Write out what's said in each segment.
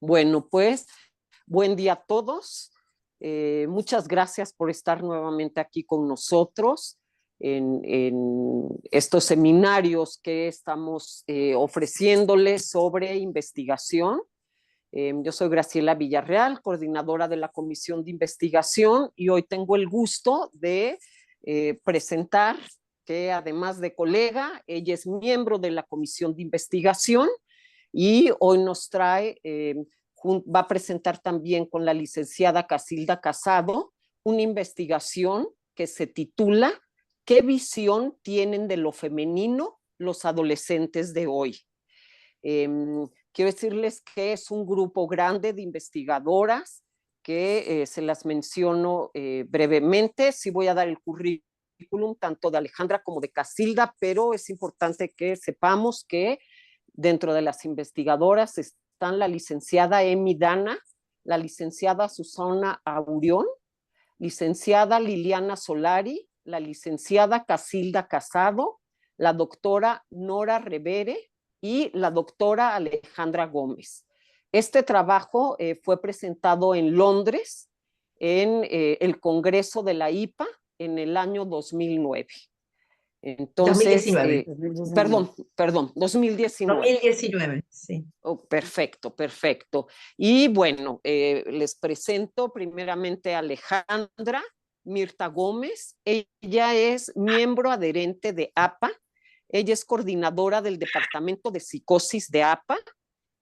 Bueno, pues buen día a todos. Muchas gracias por estar nuevamente aquí con nosotros en estos seminarios que estamos ofreciéndoles sobre investigación. Yo soy Graciela Villarreal, coordinadora de la Comisión de Investigación, y hoy tengo el gusto de presentar que además de colega, ella es miembro de la Comisión de Investigación y hoy nos trae, va a presentar también con la licenciada Casilda Casado una investigación que se titula ¿Qué visión tienen de lo femenino los adolescentes de hoy? Eh, Quiero decirles que es un grupo grande de investigadoras que se las menciono brevemente. Sí voy a dar el currículum tanto de Alejandra como de Casilda, pero es importante que sepamos que dentro de las investigadoras están la licenciada Emi Dana, la licenciada Susana Aurión, licenciada Liliana Solari, la licenciada Casilda Casado, la doctora Nora Revere y la doctora Alejandra Gómez. Este trabajo fue presentado en Londres en el Congreso de la IPA en el año 2009. Entonces, 2019. perdón, 2019. 2019, sí. Oh, perfecto, perfecto. Y bueno, les presento primeramente a Alejandra Mirta Gómez. Ella es miembro adherente de APA. Ella es coordinadora del Departamento de Psicosis de APA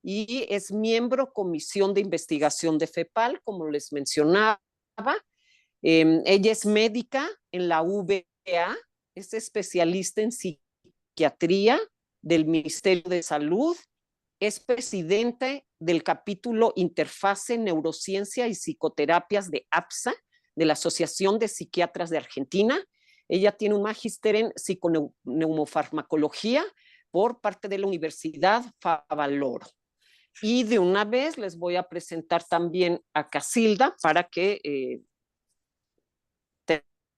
y es miembro Comisión de Investigación de FEPAL, como les mencionaba. Ella es médica en la VA, es especialista en psiquiatría del Ministerio de Salud, es presidente del capítulo Interfase Neurociencia y Psicoterapias de APSA, de la Asociación de Psiquiatras de Argentina. Ella tiene un magíster en psiconeumofarmacología por parte de la Universidad Favaloro. Y de una vez les voy a presentar también a Casilda para que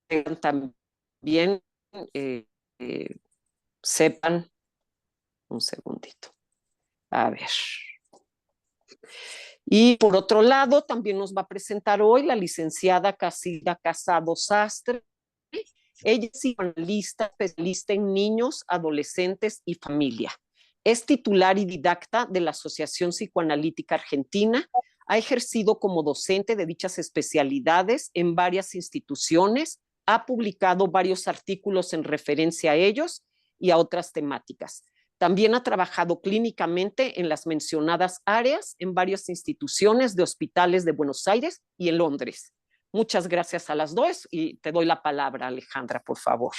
tengan también, eh, eh, sepan, un segundito, a ver. Y por otro lado, también nos va a presentar hoy la licenciada Casilda Casado Sastre. Ella es psicoanalista, especialista en niños, adolescentes y familia. Es titular y didacta de la Asociación Psicoanalítica Argentina. Ha ejercido como docente de dichas especialidades en varias instituciones. Ha publicado varios artículos en referencia a ellos y a otras temáticas. También ha trabajado clínicamente en las mencionadas áreas en varias instituciones de hospitales de Buenos Aires y en Londres. Muchas gracias a las dos y te doy la palabra, Alejandra, por favor.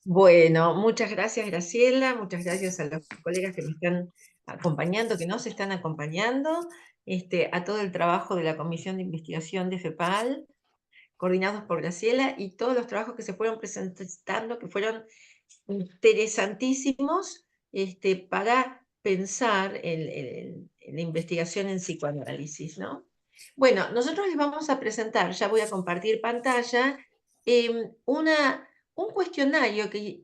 Bueno, muchas gracias, Graciela, muchas gracias a los colegas que me están acompañando, que nos están acompañando, a todo el trabajo de la Comisión de Investigación de FEPAL, coordinados por Graciela, y todos los trabajos que se fueron presentando, que fueron interesantísimos, para pensar en la investigación en psicoanálisis, ¿no? Bueno, nosotros les vamos a presentar, ya voy a compartir pantalla, un cuestionario que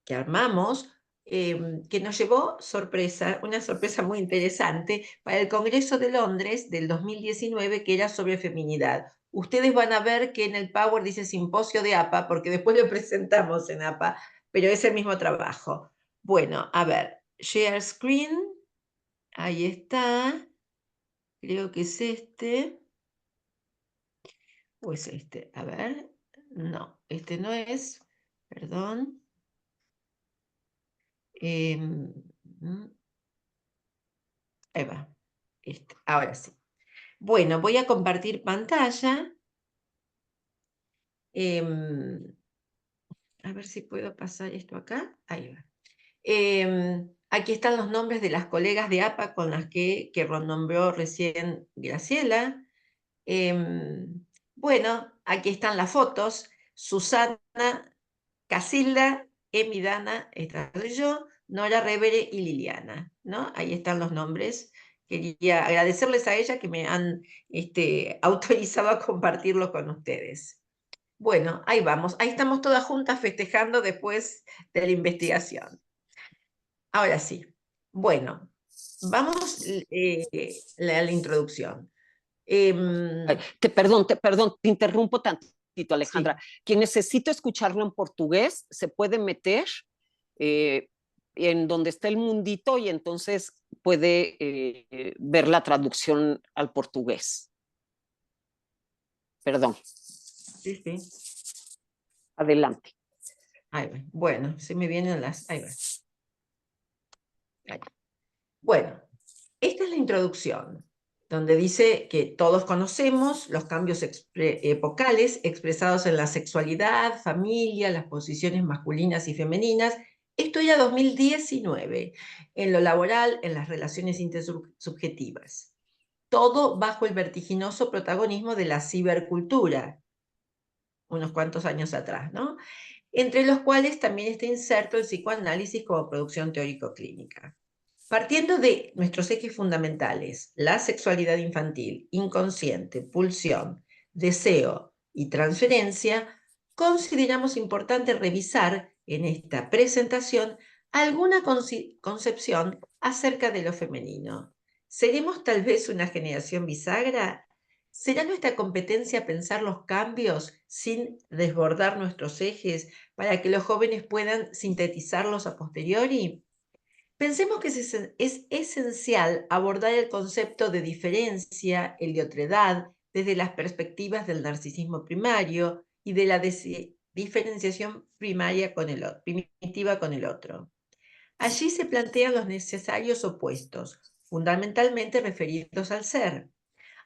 armamos, que nos llevó sorpresa, una sorpresa muy interesante, para el Congreso de Londres del 2019, que era sobre feminidad. Ustedes van a ver que en el Power dice Simposio de APA, porque después lo presentamos en APA, pero es el mismo trabajo. Bueno, a ver, Share Screen, ahí está, creo que es este, o es este, a ver, no, este no es, perdón. Ahí va, ahora sí. Bueno, voy a compartir pantalla. A ver si puedo pasar esto acá. Ahí va. Aquí están los nombres de las colegas de APA con las que nombró recién Graciela. Bueno, aquí están las fotos. Susana, Casilda, Emi Dana, esta soy yo, Nora Revere y Liliana, ¿no? Ahí están los nombres. Quería agradecerles a ellas que me han autorizado a compartirlo con ustedes. Bueno, ahí vamos. Ahí estamos todas juntas festejando después de la investigación. Ahora sí. Bueno, vamos a la introducción. Em, Perdón, te interrumpo tantito, Alejandra. sí, Quien necesite escucharlo en portugués se puede meter eh, en donde está el mundito y entonces puede ver la traducción al portugués. Perdón, sí, sí. adelante. Ahí va. Bueno, se me vienen las... Ahí va. Ahí. Bueno, esta es la introducción, donde dice que todos conocemos los cambios epocales expresados en la sexualidad, familia, las posiciones masculinas y femeninas. Esto ya 2019, en lo laboral, en las relaciones intersubjetivas. Todo bajo el vertiginoso protagonismo de la cibercultura, unos cuantos años atrás, ¿no? Entre los cuales también está inserto el psicoanálisis como producción teórico-clínica. Partiendo de nuestros ejes fundamentales, la sexualidad infantil, inconsciente, pulsión, deseo y transferencia, consideramos importante revisar en esta presentación alguna concepción acerca de lo femenino. ¿Seremos tal vez una generación bisagra? ¿Será nuestra competencia pensar los cambios sin desbordar nuestros ejes para que los jóvenes puedan sintetizarlos a posteriori? Pensemos que es esencial abordar el concepto de diferencia, el de otredad, desde las perspectivas del narcisismo primario y de la diferenciación primitiva con el otro. Allí se plantean los necesarios opuestos, fundamentalmente referidos al ser.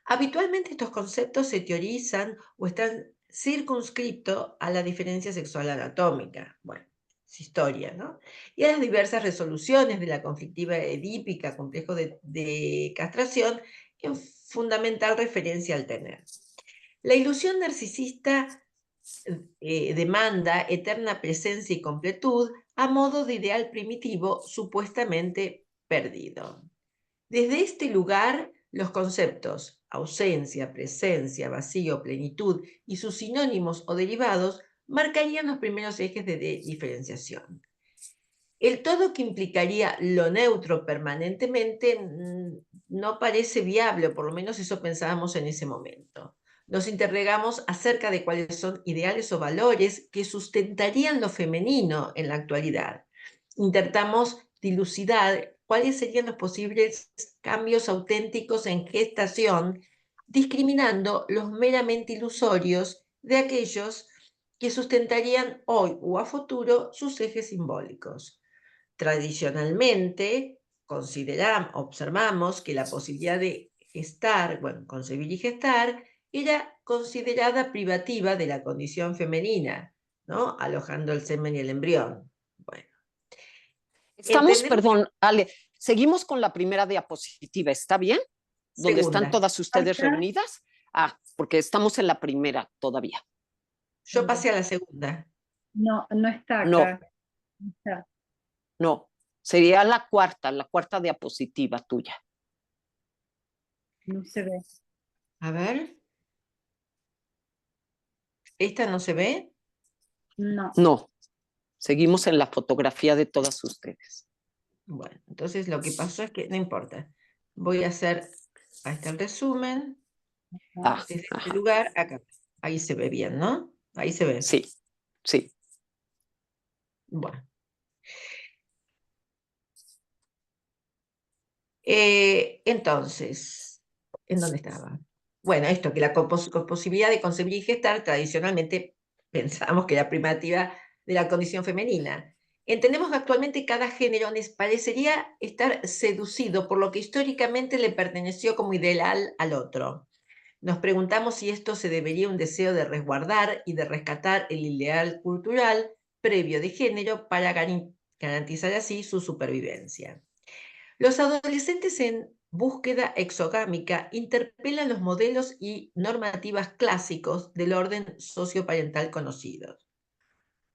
Habitualmente estos conceptos se teorizan o están circunscritos a la diferencia sexual anatómica. Bueno, es historia, ¿no? Y a las diversas resoluciones de la conflictiva edípica, complejo de castración, en fundamental referencia al tener. La ilusión narcisista demanda eterna presencia y completud a modo de ideal primitivo supuestamente perdido. Desde este lugar, los conceptos ausencia, presencia, vacío, plenitud y sus sinónimos o derivados marcarían los primeros ejes de diferenciación. El todo que implicaría lo neutro permanentemente no parece viable, o por lo menos eso pensábamos en ese momento. Nos interrogamos acerca de cuáles son ideales o valores que sustentarían lo femenino en la actualidad. Intentamos dilucidar cuáles serían los posibles cambios auténticos en gestación, discriminando los meramente ilusorios de aquellos que sustentarían hoy o a futuro sus ejes simbólicos. Tradicionalmente, observamos que la posibilidad de gestar, bueno, concebir y gestar, era considerada privativa de la condición femenina, ¿no? Alojando el semen y el embrión. Bueno, Estamos, entendemos perdón, Ale, seguimos con la primera diapositiva, ¿está bien? Donde están segunda. todas ustedes reunidas. Ah, porque estamos en la primera todavía. Yo pasé a la segunda. No, no está No, acá. No está. no. Sería la cuarta diapositiva tuya. No se ve. A ver. ¿Esta no se ve? No. No, seguimos en la fotografía de todas ustedes. Bueno, entonces lo que pasó es que no importa. Voy a hacer, ahí está el resumen. Ah, Desde este ajá. lugar, acá. Ahí se ve bien, ¿no? Ahí se ve. Sí, sí. Bueno. Entonces, ¿en dónde estaba? Bueno, esto, que la posibilidad de concebir y gestar tradicionalmente pensamos que era primativa de la condición femenina. Entendemos que actualmente cada género parecería estar seducido por lo que históricamente le perteneció como ideal al otro. Nos preguntamos si esto se debería a un deseo de resguardar y de rescatar el ideal cultural previo de género para garantizar así su supervivencia. Los adolescentes en búsqueda exogámica interpelan los modelos y normativas clásicos del orden socioparental conocidos.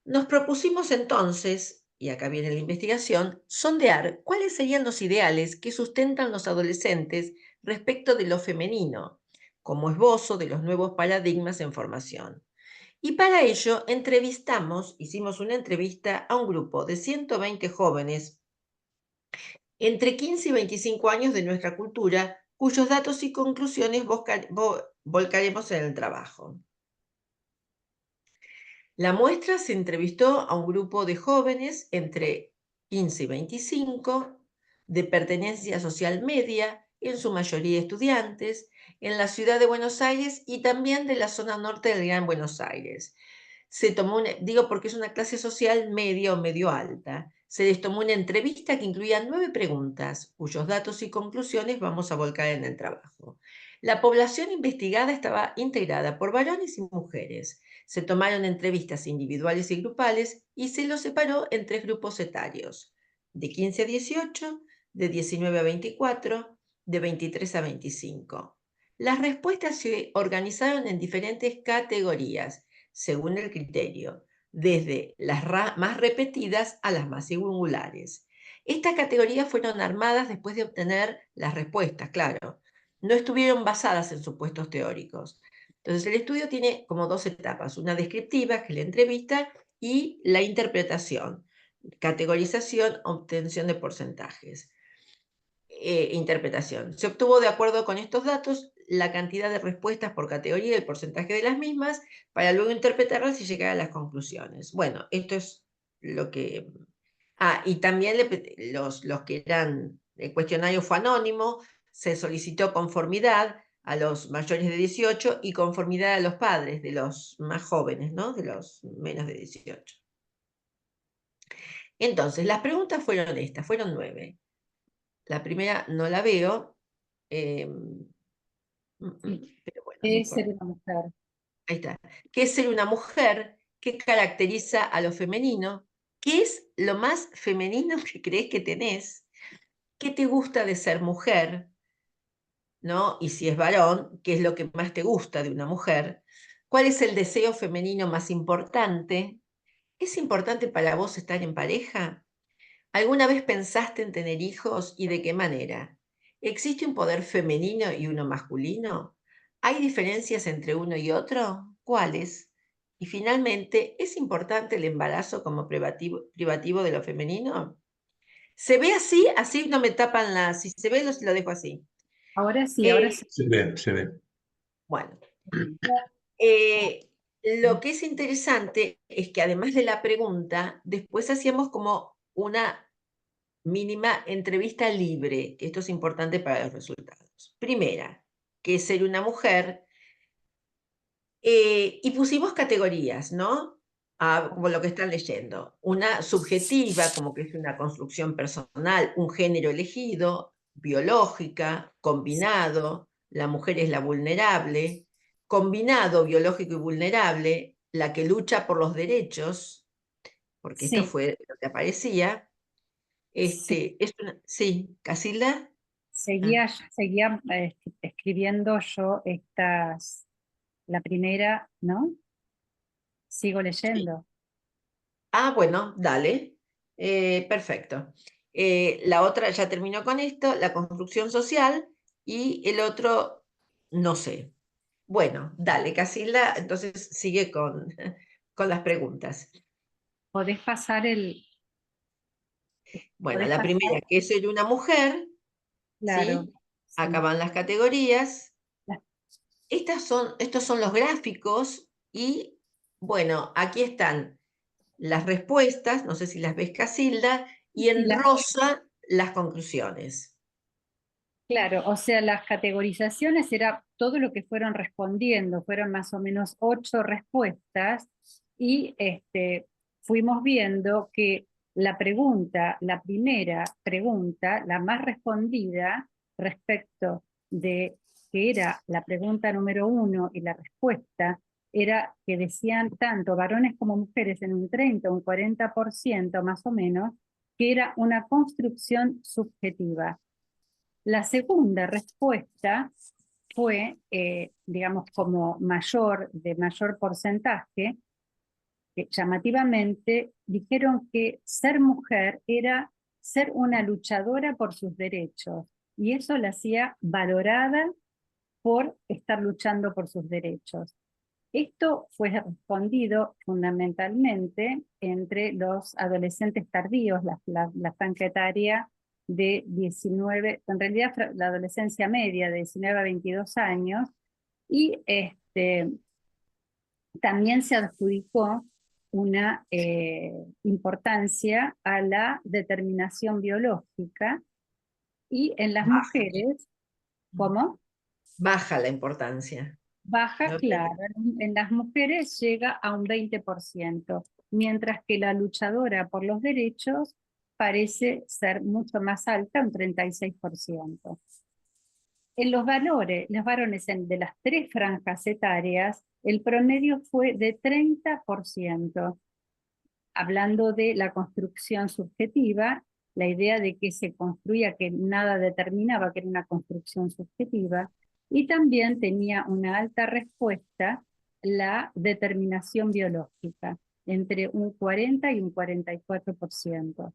Nos propusimos entonces, y acá viene la investigación, sondear cuáles serían los ideales que sustentan los adolescentes respecto de lo femenino, como esbozo de los nuevos paradigmas en formación. Y para ello hicimos una entrevista a un grupo de 120 jóvenes entre 15 y 25 años de nuestra cultura, cuyos datos y conclusiones volcaremos en el trabajo. La muestra se entrevistó a un grupo de jóvenes entre 15 y 25, de pertenencia social media, en su mayoría estudiantes, en la ciudad de Buenos Aires y también de la zona norte del Gran Buenos Aires. Se tomó, digo porque es una clase social media o medio alta, se les tomó una entrevista que incluía 9 preguntas, cuyos datos y conclusiones vamos a volcar en el trabajo. La población investigada estaba integrada por varones y mujeres. Se tomaron entrevistas individuales y grupales y se los separó en 3 grupos etarios, de 15 a 18, de 19 a 24, de 23 a 25. Las respuestas se organizaron en diferentes categorías, según el criterio, desde las más repetidas a las más singulares. Estas categorías fueron armadas después de obtener las respuestas, claro. No estuvieron basadas en supuestos teóricos. Entonces el estudio tiene como 2 etapas, una descriptiva, que es la entrevista, y la interpretación, categorización, obtención de porcentajes. Interpretación. Se obtuvo, de acuerdo con estos datos, la cantidad de respuestas por categoría y el porcentaje de las mismas, para luego interpretarlas y llegar a las conclusiones. Bueno, esto es lo que... y también los que eran... El cuestionario fue anónimo, se solicitó conformidad a los mayores de 18 y conformidad a los padres de los más jóvenes, ¿no? De los menos de 18. Entonces, las preguntas fueron estas, fueron 9. La primera no la veo, pero bueno, no ¿Qué es ser importa. una mujer? Ahí está. ¿Qué es ser una mujer? ¿Qué caracteriza a lo femenino? ¿Qué es lo más femenino que crees que tenés? ¿Qué te gusta de ser mujer? ¿No? Y si es varón, ¿qué es lo que más te gusta de una mujer? ¿Cuál es el deseo femenino más importante? ¿Es importante para vos estar en pareja? ¿Alguna vez pensaste en tener hijos y de qué manera? ¿Existe un poder femenino y uno masculino? ¿Hay diferencias entre uno y otro? ¿Cuáles? Y finalmente, ¿es importante el embarazo como privativo de lo femenino? ¿Se ve así? Así no me tapan las... Si se ve, lo dejo así. Ahora sí, ahora Eh, sí. Se ve, se ve. bueno, lo que es interesante es que además de la pregunta, después hacíamos como una mínima entrevista libre, que esto es importante para los resultados. Primera, que es ser una mujer, y pusimos categorías, ¿no? Como lo que están leyendo. Una subjetiva, como que es una construcción personal, un género elegido, biológica, combinado, la mujer es la vulnerable, combinado, biológico y vulnerable, la que lucha por los derechos, porque esto Sí, fue lo que aparecía. sí. Sí, Casilda. Ah, Seguía escribiendo yo la primera, ¿no? Sigo sí. leyendo. Bueno, dale. Perfecto. La otra ya terminó con esto, la construcción social, y el otro, no sé. Bueno, dale, Casilda, entonces sigue con, con las preguntas. ¿Podés pasar Bueno, podés la pasar? primera, que es ser una mujer, Claro, ¿sí? sí. Acaban las categorías. La- Estos son los gráficos y, bueno, aquí están las respuestas, no sé si las ves, Casilda, y sí, en rosa las conclusiones. claro, o sea, las categorizaciones era todo lo que fueron respondiendo, fueron más o menos 8 respuestas, y fuimos viendo que la primera pregunta, la más respondida respecto de que era la pregunta número 1 y la respuesta, era que decían tanto varones como mujeres en un 30, un 40% más o menos, que era una construcción subjetiva. La segunda respuesta fue, digamos, como de mayor porcentaje, que llamativamente dijeron que ser mujer era ser una luchadora por sus derechos, y eso la hacía valorada por estar luchando por sus derechos. Esto fue respondido fundamentalmente entre los adolescentes tardíos, la franja etaria de 19, en realidad la adolescencia media de 19 a 22 años, y también se adjudicó una importancia a la determinación biológica, y en las mujeres, ¿cómo? Baja la importancia. Baja, ¿No? claro, en las mujeres llega a un 20%, mientras que la luchadora por los derechos parece ser mucho más alta, un 36%. En los varones de las tres franjas etarias, el promedio fue de 30%. Hablando de la construcción subjetiva, la idea de que se construía, que nada determinaba, que era una construcción subjetiva, y también tenía una alta respuesta la determinación biológica, entre un 40 y un 44%.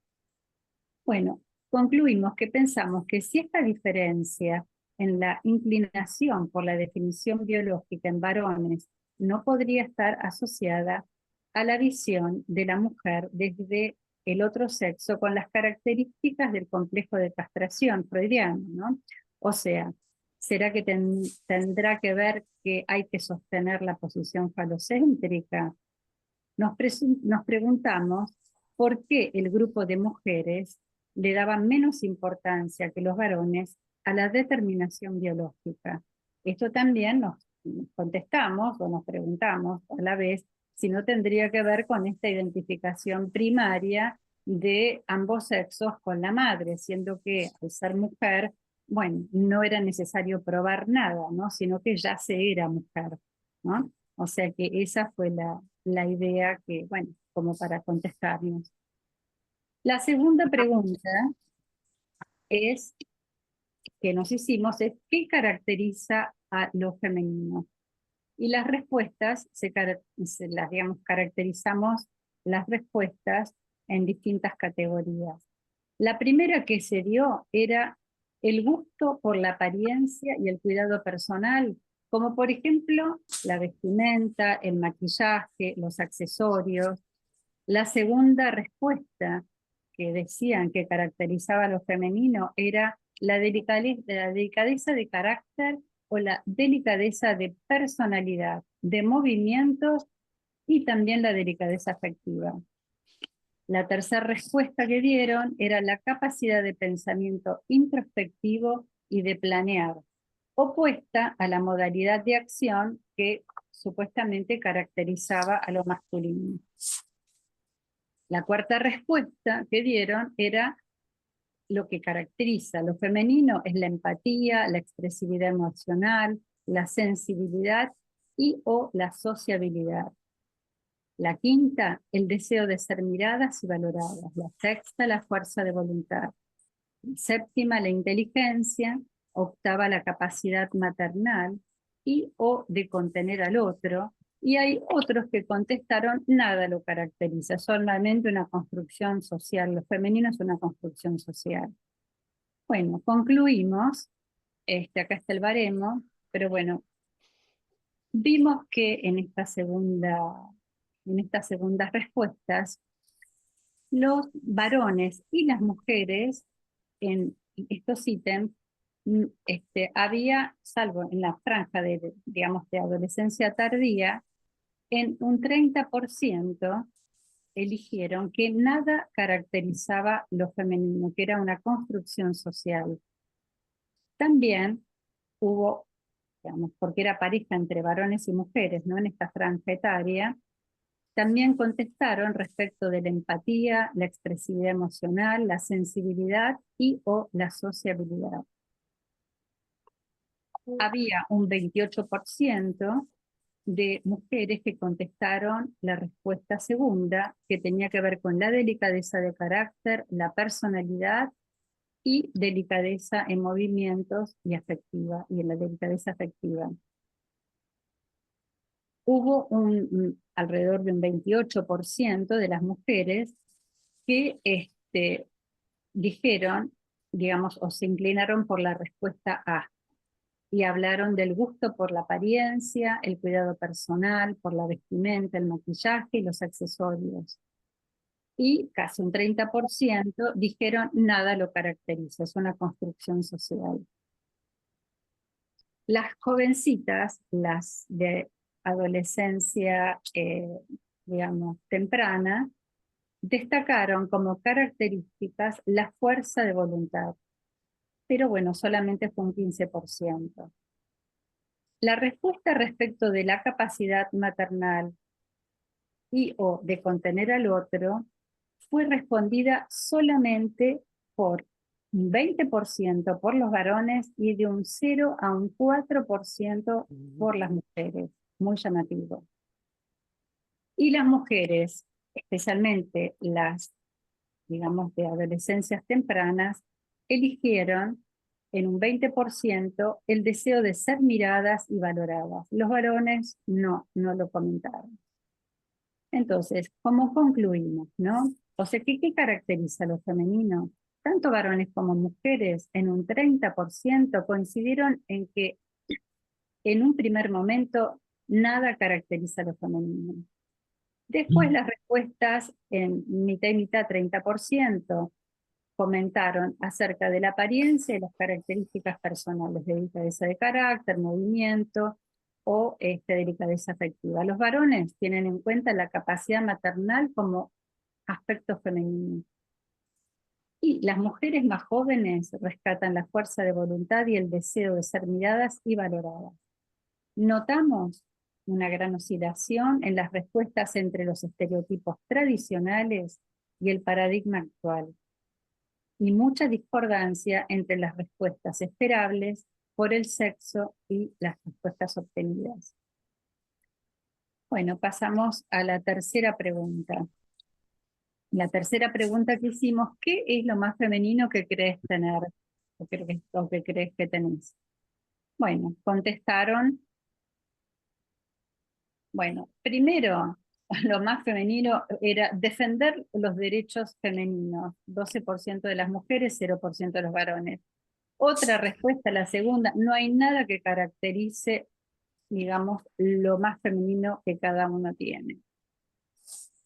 Bueno, concluimos que pensamos que si esta diferencia en la inclinación por la definición biológica en varones no podría estar asociada a la visión de la mujer desde el otro sexo con las características del complejo de castración freudiano, ¿no? O sea, ¿será que tendrá que ver que hay que sostener la posición falocéntrica? Nos preguntamos por qué el grupo de mujeres le daba menos importancia que los varones a la determinación biológica. Esto también nos contestamos o nos preguntamos a la vez si no tendría que ver con esta identificación primaria de ambos sexos con la madre, siendo que al ser mujer, bueno, no era necesario probar nada, ¿no? Sino que ya se era mujer, ¿no? O sea que esa fue la idea que, bueno, como para contestarnos. La segunda pregunta es, que nos hicimos es, ¿qué caracteriza a lo femenino? Y las respuestas, digamos, caracterizamos las respuestas en distintas categorías. La primera que se dio era el gusto por la apariencia y el cuidado personal, como por ejemplo la vestimenta, el maquillaje, los accesorios. La segunda respuesta que decían que caracterizaba a lo femenino era la delicadeza de carácter o la delicadeza de personalidad, de movimientos y también la delicadeza afectiva. La tercera respuesta que dieron era la capacidad de pensamiento introspectivo y de planear, opuesta a la modalidad de acción que supuestamente caracterizaba a lo masculino. La cuarta respuesta que dieron era lo que caracteriza a lo femenino es la empatía, la expresividad emocional, la sensibilidad y o la sociabilidad. La quinta, el deseo de ser miradas y valoradas. La sexta, la fuerza de voluntad. Séptima, la inteligencia. Octava, la capacidad maternal y o de contener al otro. Y hay otros que contestaron, nada lo caracteriza, solamente una construcción social. Lo femenino es una construcción social. Bueno, concluimos, acá está el baremo, pero bueno, vimos que en estas segundas respuestas, los varones y las mujeres en estos ítems, había, salvo en la franja digamos, de adolescencia tardía, en un 30% eligieron que nada caracterizaba lo femenino, que era una construcción social. También hubo, digamos, porque era pareja entre varones y mujeres, ¿no? En esta franja etaria, también contestaron respecto de la empatía, la expresividad emocional, la sensibilidad y o la sociabilidad. Había un 28% de mujeres que contestaron la respuesta segunda, que tenía que ver con la delicadeza de carácter, la personalidad y delicadeza en movimientos y afectiva, y en la delicadeza afectiva. Hubo alrededor de un 28% de las mujeres que dijeron, digamos, o se inclinaron por la respuesta A, y hablaron del gusto por la apariencia, el cuidado personal, por la vestimenta, el maquillaje y los accesorios. y casi un 30% dijeron nada lo caracteriza, es una construcción social. Las jovencitas, las de adolescencia, digamos, temprana, destacaron como características la fuerza de voluntad, pero bueno, solamente fue un 15%. La respuesta respecto de la capacidad maternal y o de contener al otro fue respondida solamente por un 20% por los varones y de un 0 a un 4% por las mujeres. Muy llamativo. Y las mujeres, especialmente las, digamos, de adolescencias tempranas, eligieron en un 20% el deseo de ser miradas y valoradas. Los varones no lo comentaron. Entonces, ¿cómo concluimos, no? O sea, ¿qué caracteriza a lo femenino? Tanto varones como mujeres, en un 30% coincidieron en que en un primer momento nada caracteriza a lo femenino. Después las respuestas en mitad y mitad, 30%, comentaron acerca de la apariencia y las características personales, de delicadeza de carácter, movimiento o delicadeza afectiva. Los varones tienen en cuenta la capacidad maternal como aspecto femenino. Y las mujeres más jóvenes rescatan la fuerza de voluntad y el deseo de ser miradas y valoradas. Notamos una gran oscilación en las respuestas entre los estereotipos tradicionales y el paradigma actual, y mucha discordancia entre las respuestas esperables por el sexo y las respuestas obtenidas. Bueno, pasamos a la tercera pregunta. La tercera pregunta que hicimos, ¿qué es lo más femenino que crees tener o que crees que tenés? Bueno, contestaron, bueno, primero, lo más femenino era defender los derechos femeninos, 12% de las mujeres, 0% de los varones. Otra respuesta, la segunda, no hay nada que caracterice, digamos, lo más femenino que cada uno tiene.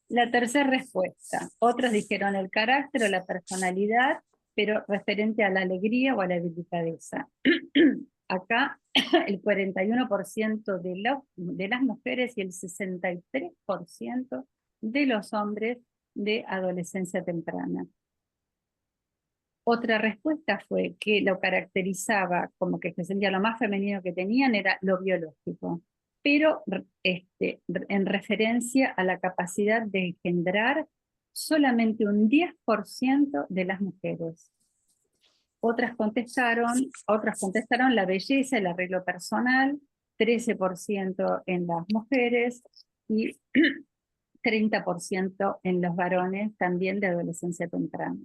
La tercera respuesta, otros dijeron el carácter o la personalidad, pero referente a la alegría o a la delicadeza. Acá el 41% de las mujeres y el 63% de los hombres de adolescencia temprana. Otra respuesta fue que lo caracterizaba como que se sentía lo más femenino que tenían era lo biológico, pero en referencia a la capacidad de engendrar solamente un 10% de las mujeres. Otras contestaron la belleza, el arreglo personal, 13% en las mujeres y 30% en los varones, también de adolescencia temprana.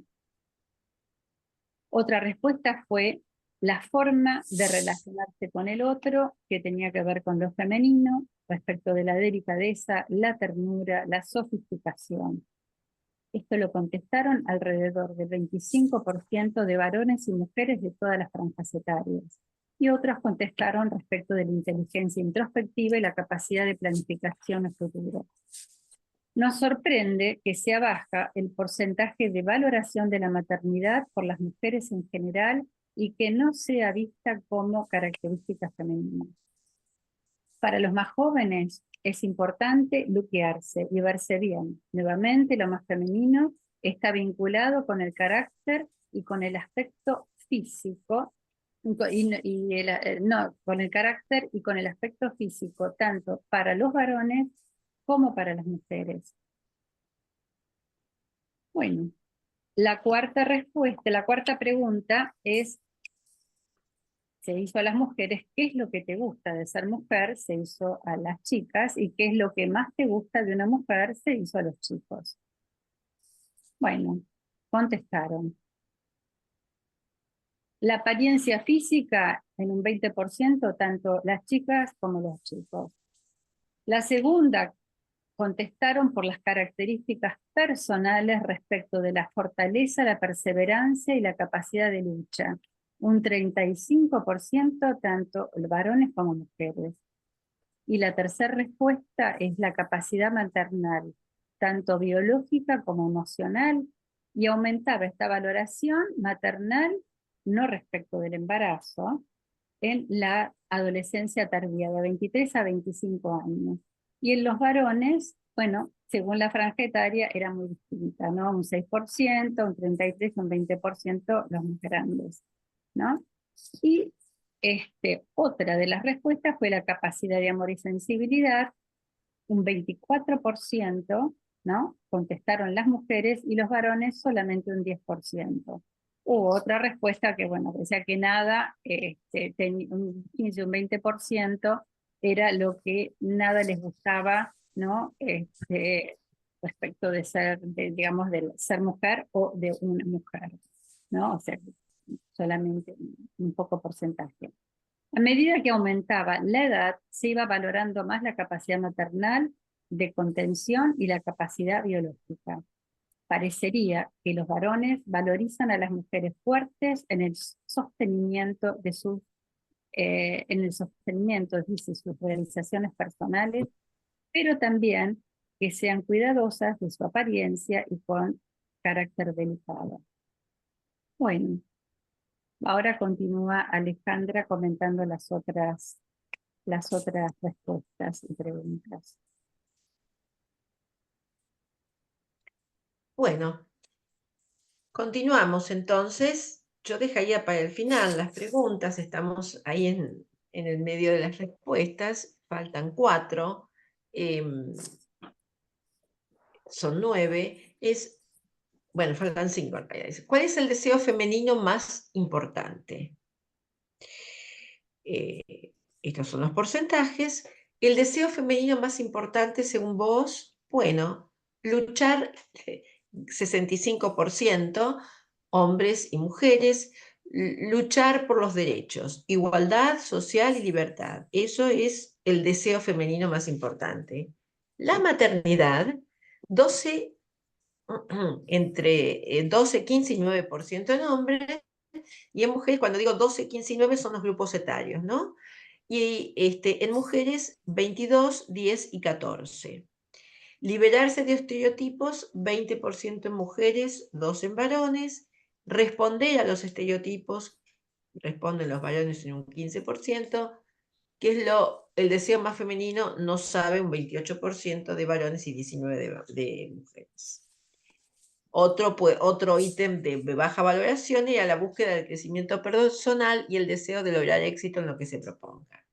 Otra respuesta fue la forma de relacionarse con el otro, que tenía que ver con lo femenino, respecto de la delicadeza, la ternura, la sofisticación. Esto lo contestaron alrededor del 25% de varones y mujeres de todas las franjas etarias. Y otros contestaron respecto de la inteligencia introspectiva y la capacidad de planificación a futuro. Nos sorprende que sea baja el porcentaje de valoración de la maternidad por las mujeres en general y que no sea vista como característica femenina. Para los más jóvenes es importante luquearse y verse bien. Nuevamente, lo más femenino está vinculado con el carácter y con el aspecto físico, con el carácter y con el aspecto físico, tanto para los varones como para las mujeres. Bueno, la cuarta pregunta es, se hizo a las mujeres, ¿qué es lo que te gusta de ser mujer? Se hizo a las chicas, ¿y qué es lo que más te gusta de una mujer? Se hizo a los chicos. Bueno, contestaron. La apariencia física en un 20%, tanto las chicas como los chicos. La segunda, contestaron por las características personales respecto de la fortaleza, la perseverancia y la capacidad de lucha. Un 35%, tanto varones como mujeres. Y la tercera respuesta es la capacidad maternal, tanto biológica como emocional, y aumentaba esta valoración maternal, no respecto del embarazo, en la adolescencia tardía, de 23 a 25 años. Y en los varones, bueno, según la franja etaria, era muy distinta, ¿no? Un 6%, un 33%, un 20% los más grandes, ¿no? Y otra de las respuestas fue la capacidad de amor y sensibilidad, un 24%, ¿no? Contestaron las mujeres y los varones solamente un 10%. Hubo otra respuesta que, bueno, decía que nada, un 15, un 20% era lo que nada les gustaba, ¿no? Respecto de ser, digamos, de ser mujer o de una mujer, ¿no? O sea, solamente un poco porcentaje. A medida que aumentaba la edad, se iba valorando más la capacidad maternal de contención y la capacidad biológica. Parecería que los varones valorizan a las mujeres fuertes en el sostenimiento de dice, sus realizaciones personales, pero también que sean cuidadosas de su apariencia y con carácter delicado. Bueno, ahora continúa Alejandra comentando las otras respuestas y preguntas. Bueno, continuamos entonces. Yo dejaría para el final las preguntas. Estamos ahí en el medio de las respuestas. Faltan 4. Son 9. Bueno, faltan 5 en realidad. ¿Cuál es el deseo femenino más importante? Estos son los porcentajes. El deseo femenino más importante, según vos, bueno, luchar, 65%, hombres y mujeres, luchar por los derechos, igualdad social y libertad. Eso es el deseo femenino más importante. La maternidad, entre 12, 15 y 9% en hombres, y en mujeres, cuando digo 12, 15 y 9 son los grupos etarios, ¿no? Y en mujeres 22, 10 y 14. Liberarse de estereotipos, 20% en mujeres, 2 en varones. Responder a los estereotipos, responden los varones en un 15%, que es el deseo más femenino, no sabe un 28% de varones y 19% de mujeres. Otro ítem de baja valoración era la búsqueda del crecimiento personal y el deseo de lograr éxito en lo que se proponga.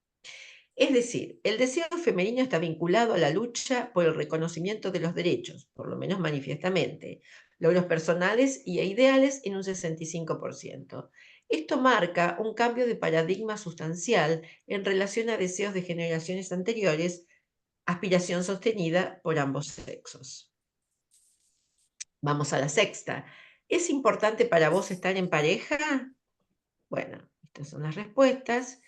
Es decir, el deseo femenino está vinculado a la lucha por el reconocimiento de los derechos, por lo menos manifiestamente, logros personales y ideales en un 65%. Esto marca un cambio de paradigma sustancial en relación a deseos de generaciones anteriores, aspiración sostenida por ambos sexos. Vamos a la sexta. ¿Es importante para vos estar en pareja? Bueno, estas son las respuestas.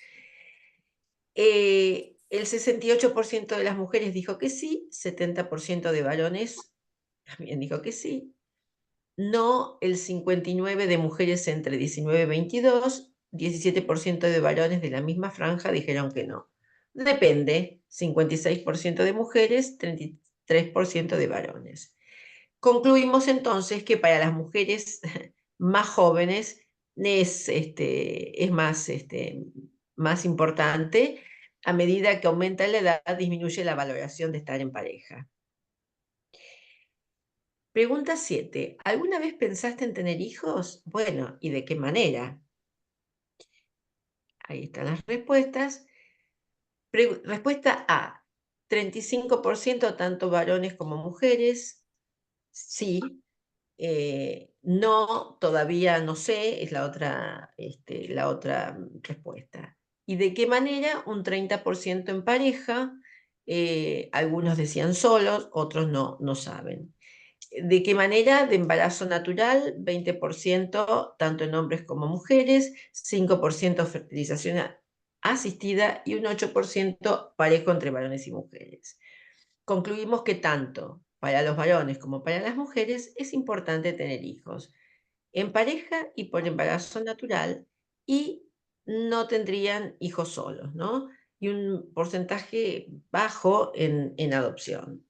El 68% de las mujeres dijo que sí, 70% de varones también dijo que sí. No, el 59% de mujeres entre 19 y 22, 17% de varones de la misma franja dijeron que no. Depende, 56% de mujeres, 33% de varones. Concluimos entonces que para las mujeres más jóvenes es más importante. A medida que aumenta la edad, disminuye la valoración de estar en pareja. Pregunta 7. ¿Alguna vez pensaste en tener hijos? Bueno, ¿y de qué manera? Ahí están las respuestas. Respuesta A. 35% tanto varones como mujeres. Sí. No, todavía no sé, es la otra respuesta. ¿Y de qué manera? Un 30% en pareja, algunos decían solos, otros no saben. ¿De qué manera? De embarazo natural, 20% tanto en hombres como mujeres, 5% fertilización asistida y un 8% parejo entre varones y mujeres. Concluimos que tanto para los varones como para las mujeres es importante tener hijos en pareja y por embarazo natural, y no tendrían hijos solos, ¿no? Y un porcentaje bajo en adopción.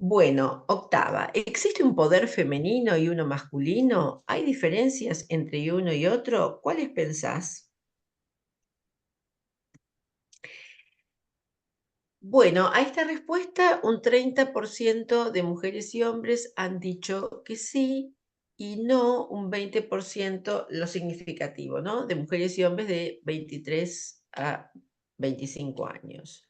Bueno, octava, ¿existe un poder femenino y uno masculino? ¿Hay diferencias entre uno y otro? ¿Cuáles pensás? Bueno, a esta respuesta un 30% de mujeres y hombres han dicho que sí y no un 20% lo significativo, ¿no? De mujeres y hombres de 23 a 25 años.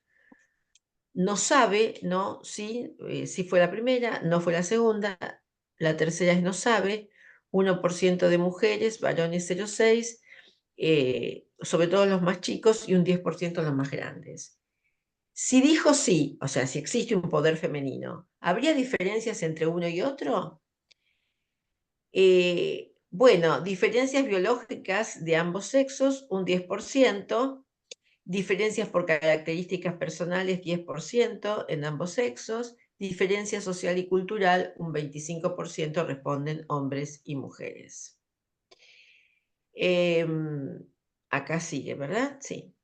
No sabe, ¿no? Sí, sí fue la primera, no fue la segunda, la tercera es no sabe, 1% de mujeres, varones 0,6, sobre todo los más chicos y un 10% los más grandes. Si dijo sí, o sea, si existe un poder femenino, ¿habría diferencias entre uno y otro? Bueno, diferencias biológicas de ambos sexos, un 10%, diferencias por características personales, 10% en ambos sexos, diferencia social y cultural, un 25% responden hombres y mujeres. Acá sigue, ¿verdad? Sí.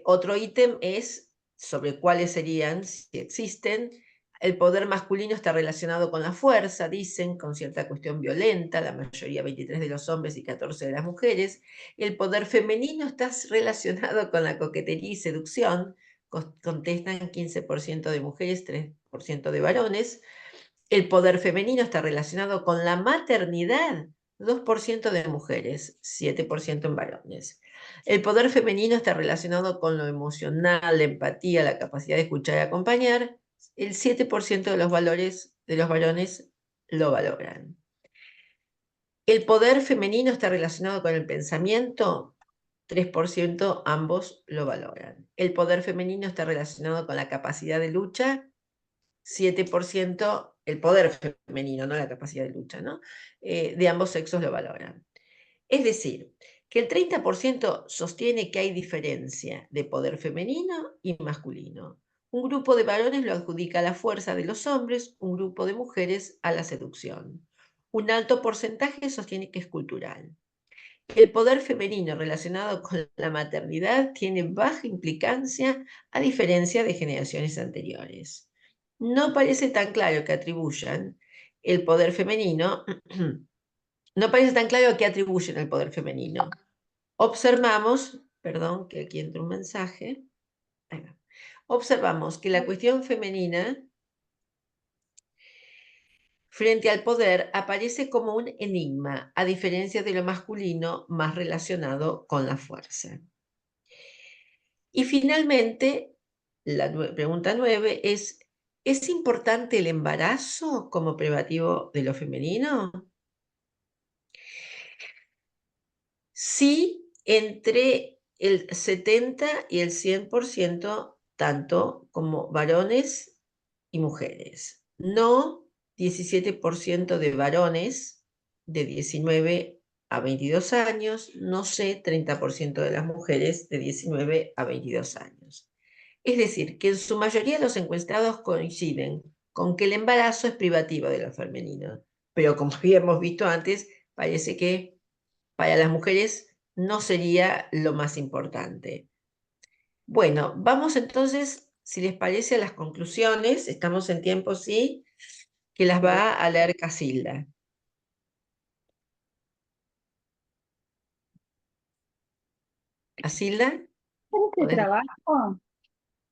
Otro ítem es sobre cuáles serían, si existen. El poder masculino está relacionado con la fuerza, dicen, con cierta cuestión violenta, la mayoría, 23 de los hombres y 14 de las mujeres. El poder femenino está relacionado con la coquetería y seducción, contestan 15% de mujeres, 3% de varones. El poder femenino está relacionado con la maternidad, 2% de mujeres, 7% en varones. El poder femenino está relacionado con lo emocional, la empatía, la capacidad de escuchar y acompañar. El 7% de los varones lo valoran. El poder femenino está relacionado con el pensamiento, 3% ambos lo valoran. El poder femenino está relacionado con la capacidad de lucha, 7% el poder femenino, no la capacidad de lucha, ¿no? De ambos sexos lo valoran. Es decir, que el 30% sostiene que hay diferencia de poder femenino y masculino. Un grupo de varones lo adjudica a la fuerza de los hombres, un grupo de mujeres a la seducción. Un alto porcentaje sostiene que es cultural. El poder femenino relacionado con la maternidad tiene baja implicancia a diferencia de generaciones anteriores. No parece tan claro que atribuyan el poder femenino, no parece tan claro a qué atribuyen el poder femenino. Observamos, perdón, que aquí entra un mensaje. Ahí va. Observamos que la cuestión femenina frente al poder aparece como un enigma, a diferencia de lo masculino más relacionado con la fuerza. Y finalmente, la pregunta 9 ¿es importante el embarazo como privativo de lo femenino? Sí, entre el 70 y el 100%, tanto como varones y mujeres. No, 17% de varones de 19 a 22 años, no sé, 30% de las mujeres de 19 a 22 años. Es decir, que en su mayoría los encuestados coinciden con que el embarazo es privativo de lo femenino, pero como habíamos visto antes, parece que para las mujeres no sería lo más importante. Bueno, vamos entonces, si les parece, a las conclusiones. Estamos en tiempo, sí, que las va a leer Casilda. Casilda, Este ¿podés? trabajo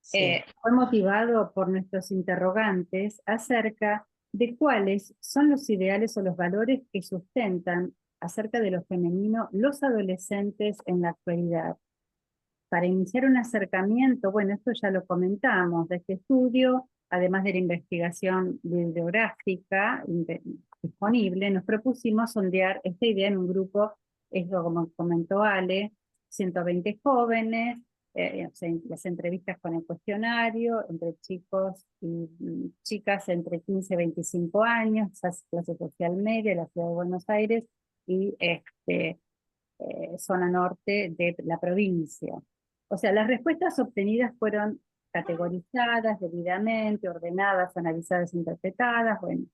Sí. fue motivado por nuestros interrogantes acerca de cuáles son los ideales o los valores que sustentan acerca de lo femenino los adolescentes en la actualidad. Para iniciar un acercamiento, bueno, esto ya lo comentamos, de este estudio, además de la investigación bibliográfica disponible, nos propusimos sondear esta idea en un grupo, esto como comentó Ale, 120 jóvenes, las entrevistas con el cuestionario, entre chicos y chicas entre 15 y 25 años, clase social media, la ciudad de Buenos Aires y zona norte de la provincia. O sea, las respuestas obtenidas fueron categorizadas debidamente, ordenadas, analizadas, interpretadas, bueno,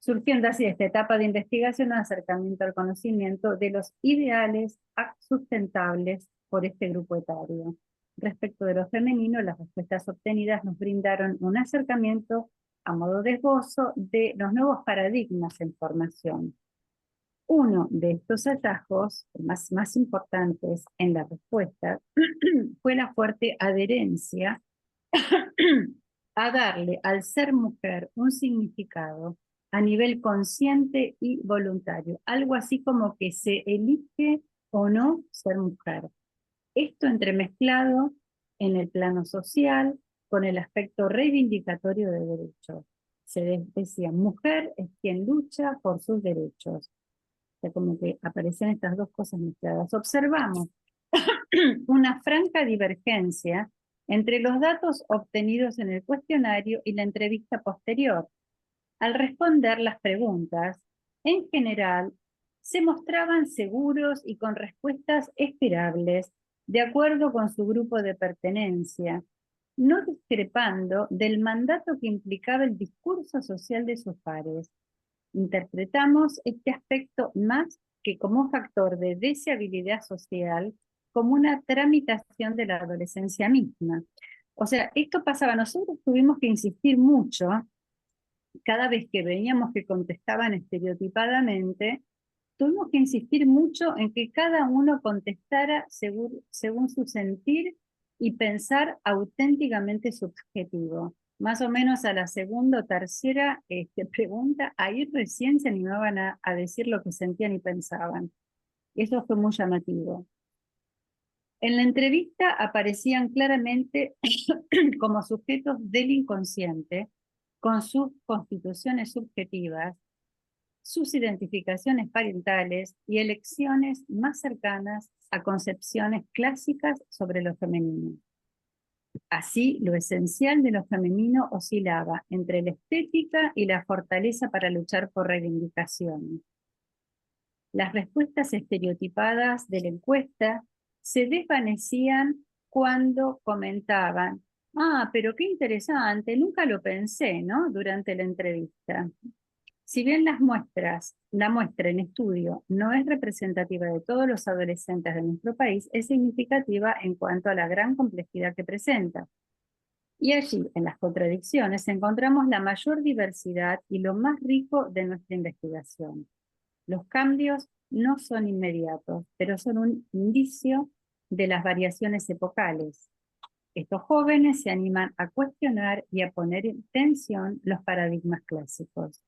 surgiendo así de esta etapa de investigación un acercamiento al conocimiento de los ideales sustentables por este grupo etario. Respecto de lo femenino, las respuestas obtenidas nos brindaron un acercamiento a modo de esbozo, de los nuevos paradigmas en formación. Uno de estos hallazgos más importantes en la respuesta fue la fuerte adherencia a darle al ser mujer un significado a nivel consciente y voluntario, algo así como que se elige o no ser mujer. Esto entremezclado en el plano social con el aspecto reivindicatorio de derechos. Se decía, mujer es quien lucha por sus derechos. O sea, como que aparecen estas dos cosas mezcladas. Observamos una franca divergencia entre los datos obtenidos en el cuestionario y la entrevista posterior. Al responder las preguntas, en general, se mostraban seguros y con respuestas esperables, de acuerdo con su grupo de pertenencia, no discrepando del mandato que implicaba el discurso social de sus pares. Interpretamos este aspecto más que como factor de deseabilidad social, como una tramitación de la adolescencia misma. O sea, esto pasaba, nosotros tuvimos que insistir mucho cada vez que veíamos que contestaban estereotipadamente, tuvimos que insistir mucho en que cada uno contestara según su sentir y pensar auténticamente subjetivo. Más o menos a la segunda o tercera pregunta, ahí recién se animaban a decir lo que sentían y pensaban. Eso fue muy llamativo. En la entrevista aparecían claramente como sujetos del inconsciente, con sus constituciones subjetivas, sus identificaciones parentales y elecciones más cercanas a concepciones clásicas sobre lo femenino. Así, lo esencial de lo femenino oscilaba entre la estética y la fortaleza para luchar por reivindicaciones. Las respuestas estereotipadas de la encuesta se desvanecían cuando comentaban, pero qué interesante, nunca lo pensé, ¿no? Durante la entrevista. Si bien la muestra en estudio no es representativa de todos los adolescentes de nuestro país, es significativa en cuanto a la gran complejidad que presenta. Y allí, en las contradicciones, encontramos la mayor diversidad y lo más rico de nuestra investigación. Los cambios no son inmediatos, pero son un indicio de las variaciones epocales. Estos jóvenes se animan a cuestionar y a poner en tensión los paradigmas clásicos.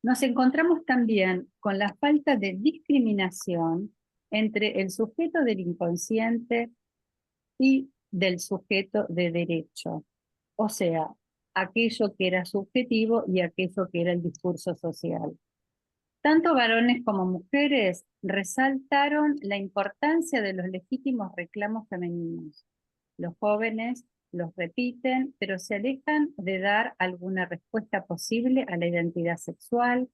Nos encontramos también con la falta de discriminación entre el sujeto del inconsciente y del sujeto de derecho, o sea, aquello que era subjetivo y aquello que era el discurso social. Tanto varones como mujeres resaltaron la importancia de los legítimos reclamos femeninos. Los jóvenes los repiten, pero se alejan de dar alguna respuesta posible a la identidad sexual,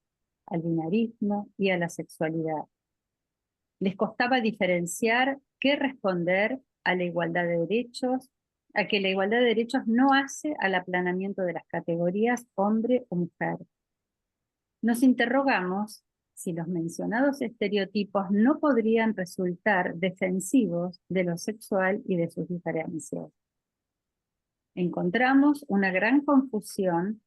al binarismo y a la sexualidad. Les costaba diferenciar qué responder a la igualdad de derechos, a que la igualdad de derechos no hace al aplanamiento de las categorías hombre o mujer. Nos interrogamos si los mencionados estereotipos no podrían resultar defensivos de lo sexual y de sus diferencias. Encontramos una gran confusión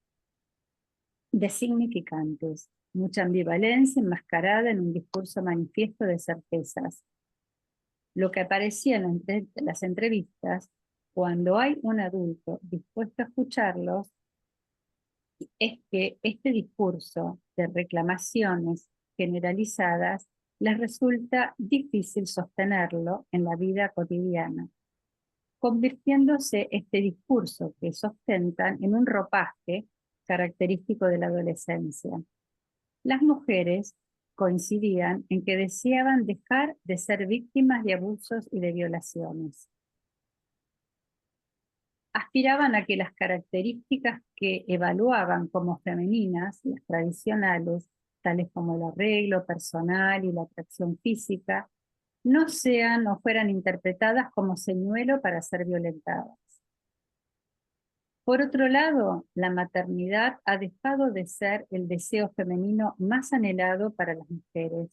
de significantes, mucha ambivalencia enmascarada en un discurso manifiesto de certezas. Lo que aparecía en las entrevistas, cuando hay un adulto dispuesto a escucharlos, es que este discurso de reclamaciones generalizadas les resulta difícil sostenerlo en la vida cotidiana, convirtiéndose este discurso que sostentan en un ropaje característico de la adolescencia. Las mujeres coincidían en que deseaban dejar de ser víctimas de abusos y de violaciones. Aspiraban a que las características que evaluaban como femeninas, las tradicionales, tales como el arreglo personal y la atracción física, no sean o fueran interpretadas como señuelo para ser violentadas. Por otro lado, la maternidad ha dejado de ser el deseo femenino más anhelado para las mujeres.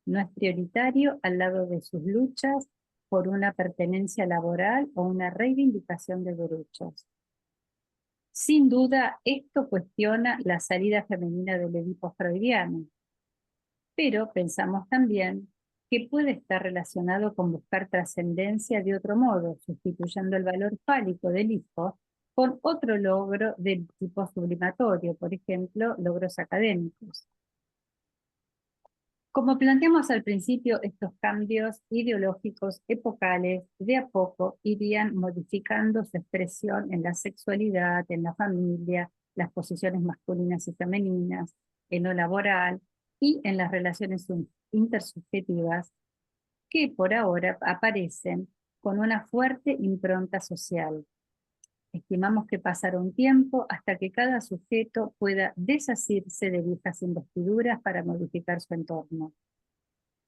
No es prioritario al lado de sus luchas por una pertenencia laboral o una reivindicación de derechos. Sin duda, esto cuestiona la salida femenina del Edipo freudiano, pero pensamos también que puede estar relacionado con buscar trascendencia de otro modo, sustituyendo el valor fálico del hijo con otro logro del tipo sublimatorio, por ejemplo, logros académicos. Como planteamos al principio, estos cambios ideológicos epocales de a poco irían modificando su expresión en la sexualidad, en la familia, las posiciones masculinas y femeninas, en lo laboral y en las relaciones intersubjetivas que por ahora aparecen con una fuerte impronta social. Estimamos que pasará un tiempo hasta que cada sujeto pueda desasirse de viejas investiduras para modificar su entorno.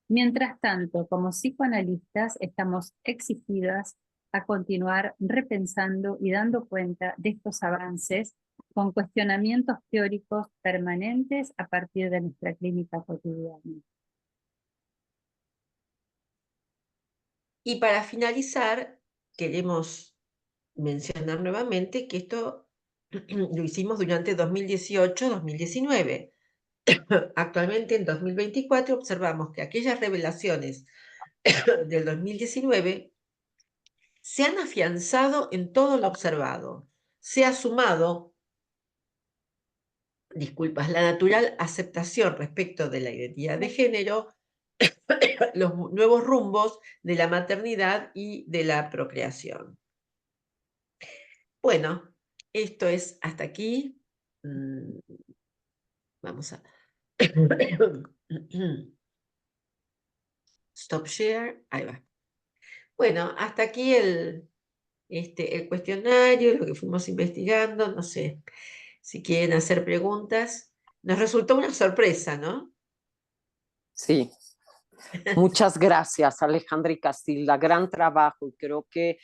Mientras tanto, como psicoanalistas, estamos exigidas a continuar repensando y dando cuenta de estos avances con cuestionamientos teóricos permanentes a partir de nuestra clínica cotidiana. Y para finalizar, queremos mencionar nuevamente que esto lo hicimos durante 2018-2019. Actualmente, en 2024, observamos que aquellas revelaciones del 2019 se han afianzado en todo lo observado. Se ha sumado, disculpas, la natural aceptación respecto de la identidad de género, los nuevos rumbos de la maternidad y de la procreación. Bueno, esto es hasta aquí. Vamos a... Stop share. Ahí va. Bueno, hasta aquí el cuestionario, lo que fuimos investigando. No sé si quieren hacer preguntas. Nos resultó una sorpresa, ¿no? Sí, muchas gracias, Alejandra y Castilla. Gran trabajo y creo que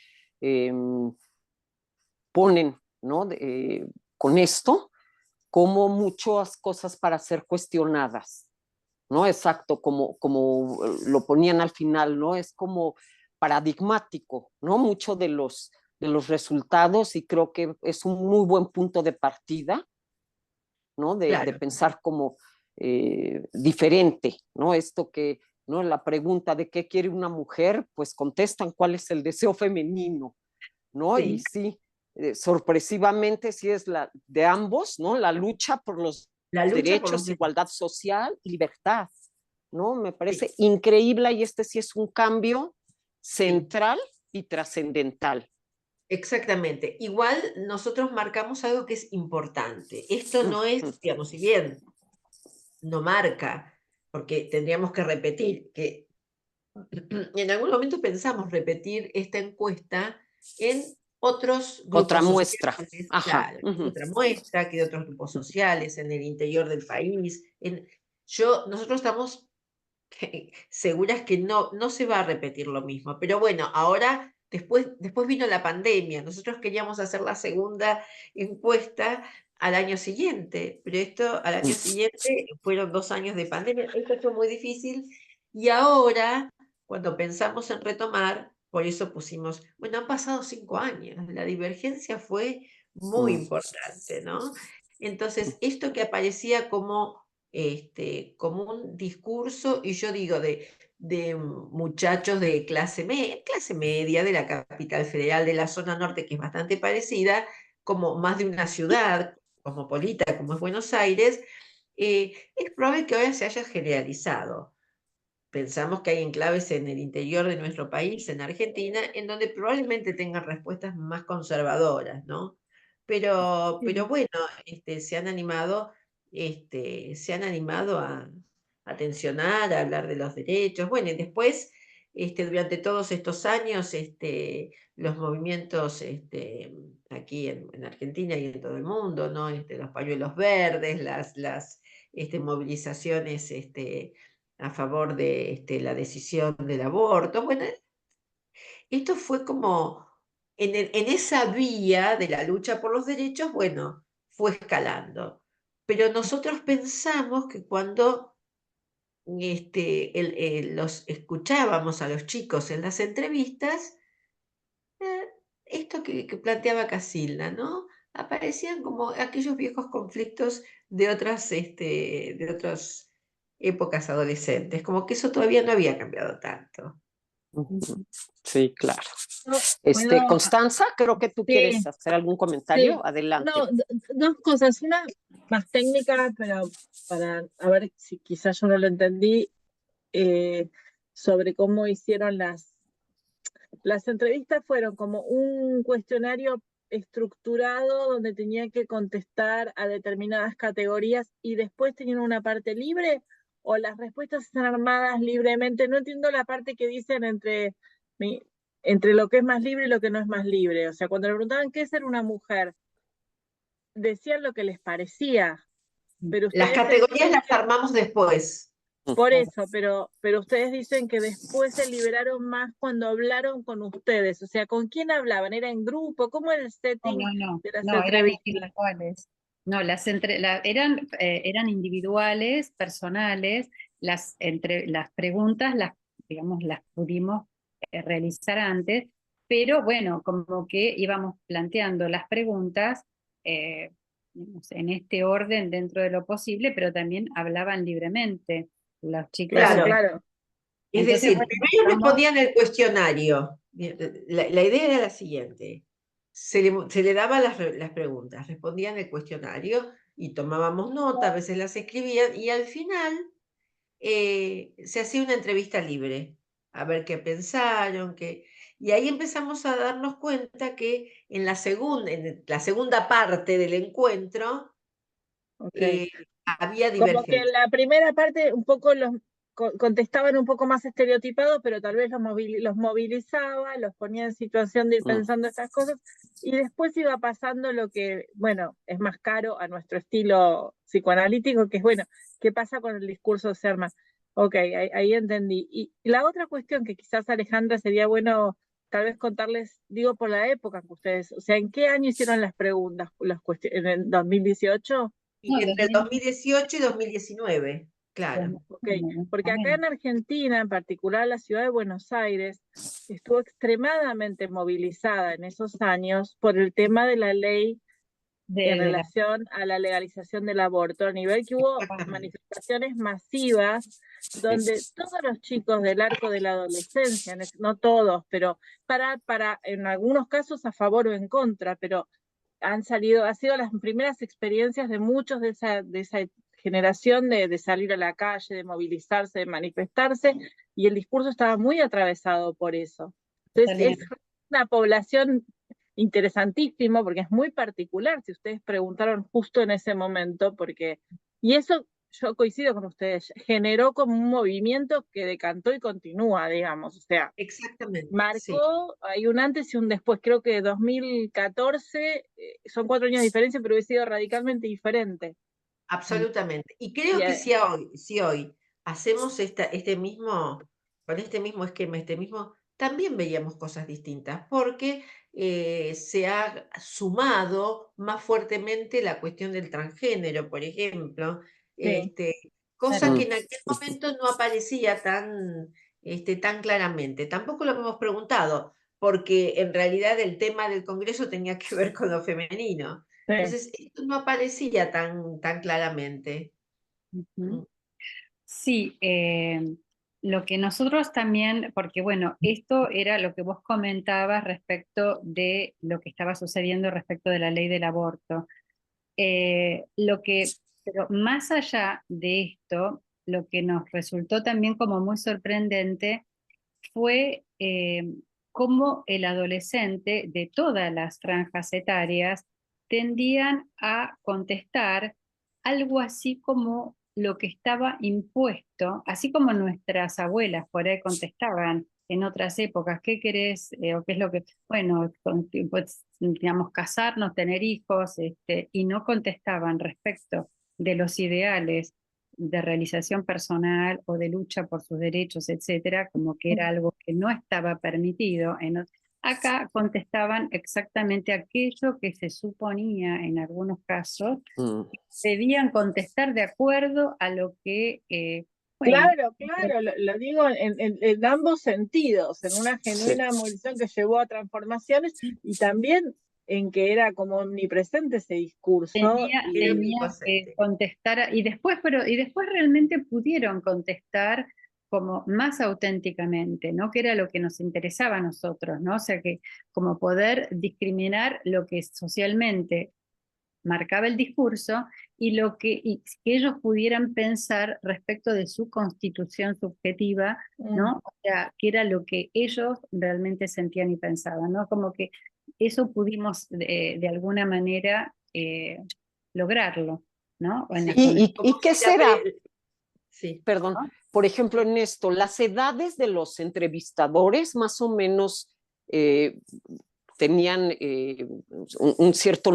ponen, ¿no? Con esto como muchas cosas para ser cuestionadas, ¿no? Exacto, como lo ponían al final, ¿no? Es como paradigmático, ¿no? Mucho de los resultados y creo que es un muy buen punto de partida, ¿no? De Claro, pensar como diferente, ¿no? Esto que, ¿no? La pregunta de qué quiere una mujer, pues contestan cuál es el deseo femenino, ¿no? Y sí, sí, sorpresivamente sí es la de ambos, ¿no? La lucha por los la lucha por los derechos, derechos. igualdad social, libertad, ¿no? Me Sí, parece increíble y este sí es un cambio sí, central y trascendental. exactamente. Igual nosotros marcamos algo que es importante. Esto no es, digamos, si bien no marca, porque tendríamos que repetir, que en algún momento pensamos repetir esta encuesta en otros Otra grupos muestra. sociales, Ajá. claro, en otra muestra, que de otros grupos sociales, en el interior del país. Nosotros estamos seguras que no se va a repetir lo mismo. Pero bueno, ahora, después vino la pandemia. Nosotros queríamos hacer la segunda encuesta al año siguiente, pero esto al año siguiente fueron 2 años de pandemia. Esto fue muy difícil. Y ahora, cuando pensamos en retomar, por eso pusimos, bueno, han pasado 5 años. La divergencia fue muy importante, ¿no? Entonces, esto que aparecía como un discurso, y yo digo, de muchachos de clase media, de la capital federal, de la zona norte, que es bastante parecida, como más de una ciudad cosmopolita como es Buenos Aires, es probable que ahora se haya generalizado. Pensamos que hay enclaves en el interior de nuestro país, en Argentina, en donde probablemente tengan respuestas más conservadoras, ¿no? Pero Sí. bueno, se han animado a tensionar, a hablar de los derechos. Bueno, y después, durante todos estos años, los movimientos aquí en Argentina y en todo el mundo, ¿no? Los pañuelos verdes, las movilizaciones, a favor de la decisión del aborto. Bueno, esto fue como en esa vía de la lucha por los derechos, bueno, fue escalando. Pero nosotros pensamos que cuando los escuchábamos a los chicos en las entrevistas, esto que planteaba Casilda, ¿no? aparecían como aquellos viejos conflictos de otras épocas adolescentes, como que eso todavía no había cambiado tanto. Sí, claro. ¿Puedo? Constanza, creo que tú quieres Sí, hacer algún comentario. sí. Adelante. No, dos cosas. Una más técnica, pero para a ver si quizás yo no lo entendí, sobre cómo hicieron las entrevistas. Fueron como un cuestionario estructurado donde tenían que contestar a determinadas categorías y después tenían una parte libre, o las respuestas están armadas libremente. No entiendo la parte que dicen entre lo que es más libre y lo que no es más libre. O sea, cuando le preguntaban qué es ser una mujer, decían lo que les parecía, pero Las ustedes categorías las que, armamos después. por eso, pero ustedes dicen que después se liberaron más cuando hablaron con ustedes. O sea, ¿con quién hablaban? ¿Era en grupo? ¿Cómo era el setting de las No, eran entrevistas? individuales. No, eran individuales, personales. Las preguntas digamos, las pudimos realizar antes, pero bueno, como que íbamos planteando las preguntas digamos, en este orden dentro de lo posible, pero también hablaban libremente los chicos. Claro, Claro. claro. Es Entonces, decir, bueno, primero respondían el cuestionario. La idea era la siguiente. Se le daban las preguntas, respondían el cuestionario y tomábamos nota, a veces las escribían, y al final se hacía una entrevista libre, a ver qué pensaron, y ahí empezamos a darnos cuenta que en la segunda parte del encuentro Okay. había Como que en divergencia. la primera parte un poco contestaban un poco más estereotipados, pero tal vez los movilizaba, los ponía en situación de ir pensando estas cosas, y después iba pasando lo que, bueno, es más caro a nuestro estilo psicoanalítico, que es, bueno, ¿qué pasa con el discurso de Serma? Ok, ahí entendí. Y la otra cuestión que quizás, Alejandra, sería bueno tal vez contarles, digo, por la época que ustedes, o sea, ¿en qué año hicieron las preguntas? ¿En el 2018? no, Entre 2018 y 2019, claro. Okay. Porque acá en Argentina, en particular la ciudad de Buenos Aires, estuvo extremadamente movilizada en esos años por el tema de la ley en relación a la legalización del aborto, a nivel que hubo manifestaciones masivas donde todos los chicos del arco de la adolescencia, no todos, pero en algunos casos a favor o en contra, pero han sido las primeras experiencias de muchos de esa generación de salir a la calle, de movilizarse, de manifestarse, y el discurso estaba muy atravesado por eso. Entonces es una población interesantísimo porque es muy particular, si ustedes preguntaron justo en ese momento, y eso yo coincido con ustedes, generó como un movimiento que decantó y continúa, digamos, o sea, exactamente, marcó, sí. hay un antes y un después. Creo que 2014, son 4 años de diferencia, pero hubiese sido radicalmente diferente. Absolutamente. Y creo que si hoy hacemos con este mismo esquema, también veíamos cosas distintas, porque se ha sumado más fuertemente la cuestión del transgénero, por ejemplo, Sí. cosa que en aquel momento no aparecía tan claramente. Tampoco lo hemos preguntado, porque en realidad el tema del Congreso tenía que ver con lo femenino. Sí. Entonces, esto no aparecía tan claramente. Sí, lo que nosotros también, porque bueno, esto era lo que vos comentabas respecto de lo que estaba sucediendo respecto de la ley del aborto. Pero más allá de esto, lo que nos resultó también como muy sorprendente fue cómo el adolescente de todas las franjas etarias tendían a contestar algo así como lo que estaba impuesto, así como nuestras abuelas por ahí contestaban en otras épocas, ¿qué querés? O qué es lo que, bueno, pues, digamos, casarnos, tener hijos, y no contestaban respecto de los ideales de realización personal o de lucha por sus derechos, etcétera, como que era algo que no estaba permitido. Acá contestaban exactamente aquello que se suponía en algunos casos debían contestar de acuerdo a lo que, bueno. Claro, lo digo en ambos sentidos, en una genuina movilización que llevó a transformaciones, y también en que era como omnipresente ese discurso. Tenía y que contestar, y después realmente pudieron contestar como más auténticamente, ¿no? Que era lo que nos interesaba a nosotros, ¿no? O sea que como poder discriminar lo que socialmente marcaba el discurso y que ellos pudieran pensar respecto de su constitución subjetiva, ¿no? O sea, que era lo que ellos realmente sentían y pensaban, ¿no? Como que eso pudimos de alguna manera lograrlo, ¿no? O en las ¿Y qué será? Sí. Perdón, por ejemplo, en esto, las edades de los entrevistadores más o menos tenían un cierto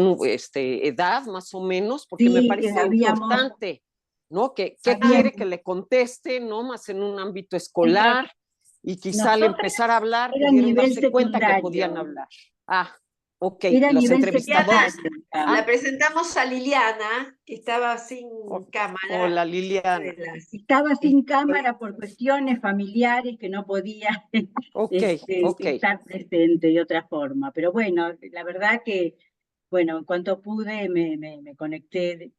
edad, más o menos, porque me Sí, parece importante, ¿no? ¿Qué quiere que le conteste, no? Más en un ámbito escolar, y quizá al empezar a hablar era pudieron nivel darse cuenta que secundario. podían hablar. Ah, ok, Era los nivel entrevistadores. secundario. La presentamos a Liliana, que estaba sin cámara. Hola, Liliana. Estaba sin cámara por cuestiones familiares que no podía estar presente de otra forma. Pero bueno, la verdad que, bueno, en cuanto pude me conecté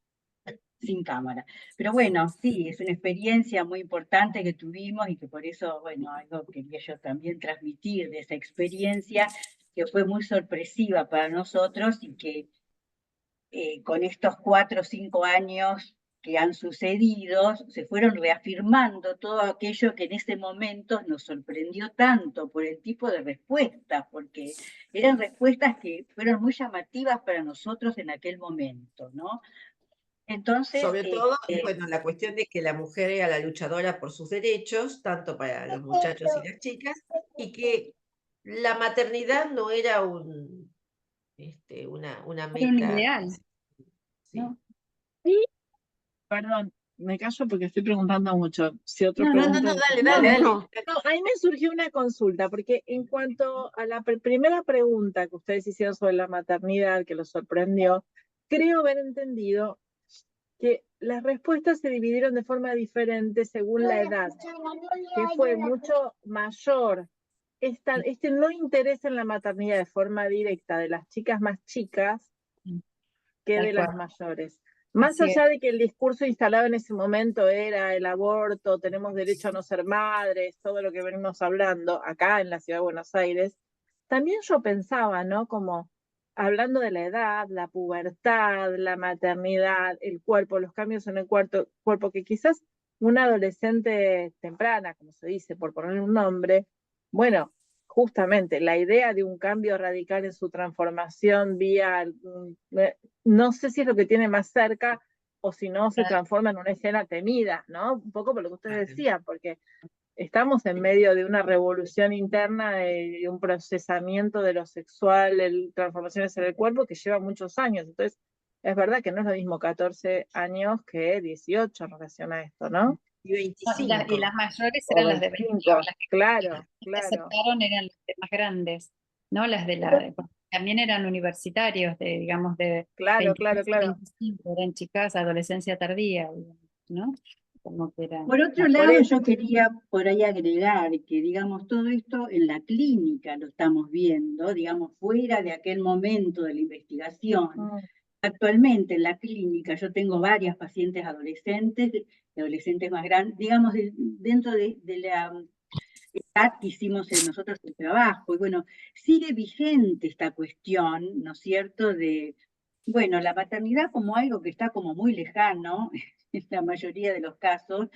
sin cámara. Pero bueno, sí, es una experiencia muy importante que tuvimos y que por eso, bueno, algo quería yo también transmitir de esa experiencia que fue muy sorpresiva para nosotros y que con estos 4 o 5 años que han sucedido, se fueron reafirmando todo aquello que en ese momento nos sorprendió tanto por el tipo de respuestas, porque eran respuestas que fueron muy llamativas para nosotros en aquel momento, ¿no? Entonces, sobre todo, bueno, la cuestión de que la mujer era la luchadora por sus derechos, tanto para los muchachos y las chicas, y que la maternidad no era una meta. Un ideal. Sí. ¿No? Sí, perdón, me callo porque estoy preguntando mucho. Si otro No, pregunta. dale. No. No, ahí me surgió una consulta, porque en cuanto a la primera pregunta que ustedes hicieron sobre la maternidad, que los sorprendió, creo haber entendido que las respuestas se dividieron de forma diferente según la edad, que fue mucho mayor este no interés en la maternidad de forma directa de las chicas más chicas que de las mayores. Más allá de que el discurso instalado en ese momento era el aborto, tenemos derecho a no ser madres, todo lo que venimos hablando acá en la ciudad de Buenos Aires, también yo pensaba, ¿no? Como hablando de la edad, la pubertad, la maternidad, el cuerpo, los cambios en el cuerpo, que quizás una adolescente temprana, como se dice, por ponerle un nombre, bueno, justamente la idea de un cambio radical en su transformación vía, no sé si es lo que tiene más cerca o si no se transforma en una escena temida, ¿no? Un poco por lo que ustedes decían, porque estamos en medio de una revolución interna, de un procesamiento de lo sexual, de transformaciones en el cuerpo que lleva muchos años. Entonces, es verdad que no es lo mismo 14 años que 18 en relación a esto, ¿no? Y 25. Y las mayores eran las de 25. Las que claro. aceptaron eran las de más grandes, ¿no? Las también eran universitarios, digamos, de Claro. 25, eran chicas, adolescencia tardía, ¿no? Como que eran. Por otro lado, yo quería por ahí agregar que, digamos, todo esto en la clínica lo estamos viendo, digamos, fuera de aquel momento de la investigación. Actualmente en la clínica yo tengo varias pacientes adolescentes más grandes, digamos, dentro de la edad que hicimos nosotros el trabajo. Y bueno, sigue vigente esta cuestión, ¿no es cierto?, de, bueno, la maternidad como algo que está como muy lejano, en la mayoría de los casos,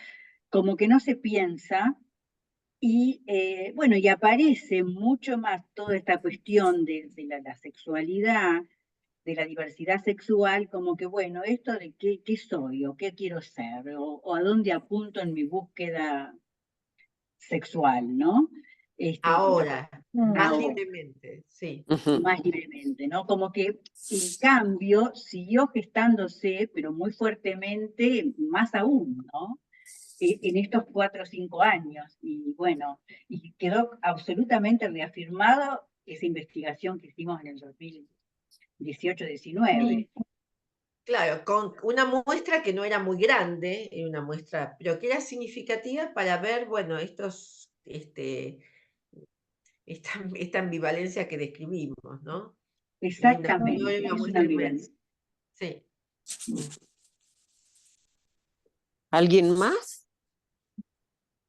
como que no se piensa. Y bueno, y aparece mucho más toda esta cuestión de la sexualidad, de la diversidad sexual, como que, bueno, esto de qué soy o qué quiero ser o a dónde apunto en mi búsqueda sexual, ¿no? Ahora, más ahora, libremente, sí. más libremente, ¿no? Como que, en cambio, siguió gestándose, pero muy fuertemente, más aún, ¿no? En estos 4 o 5 años. Y bueno, y quedó absolutamente reafirmado esa investigación que hicimos en el 2018-19. Claro, con una muestra que no era muy grande, una muestra, pero que era significativa para ver, bueno, esta ambivalencia que describimos, ¿no? Exactamente, Una es una muestra vivencia. inmensa. Sí. ¿Alguien más?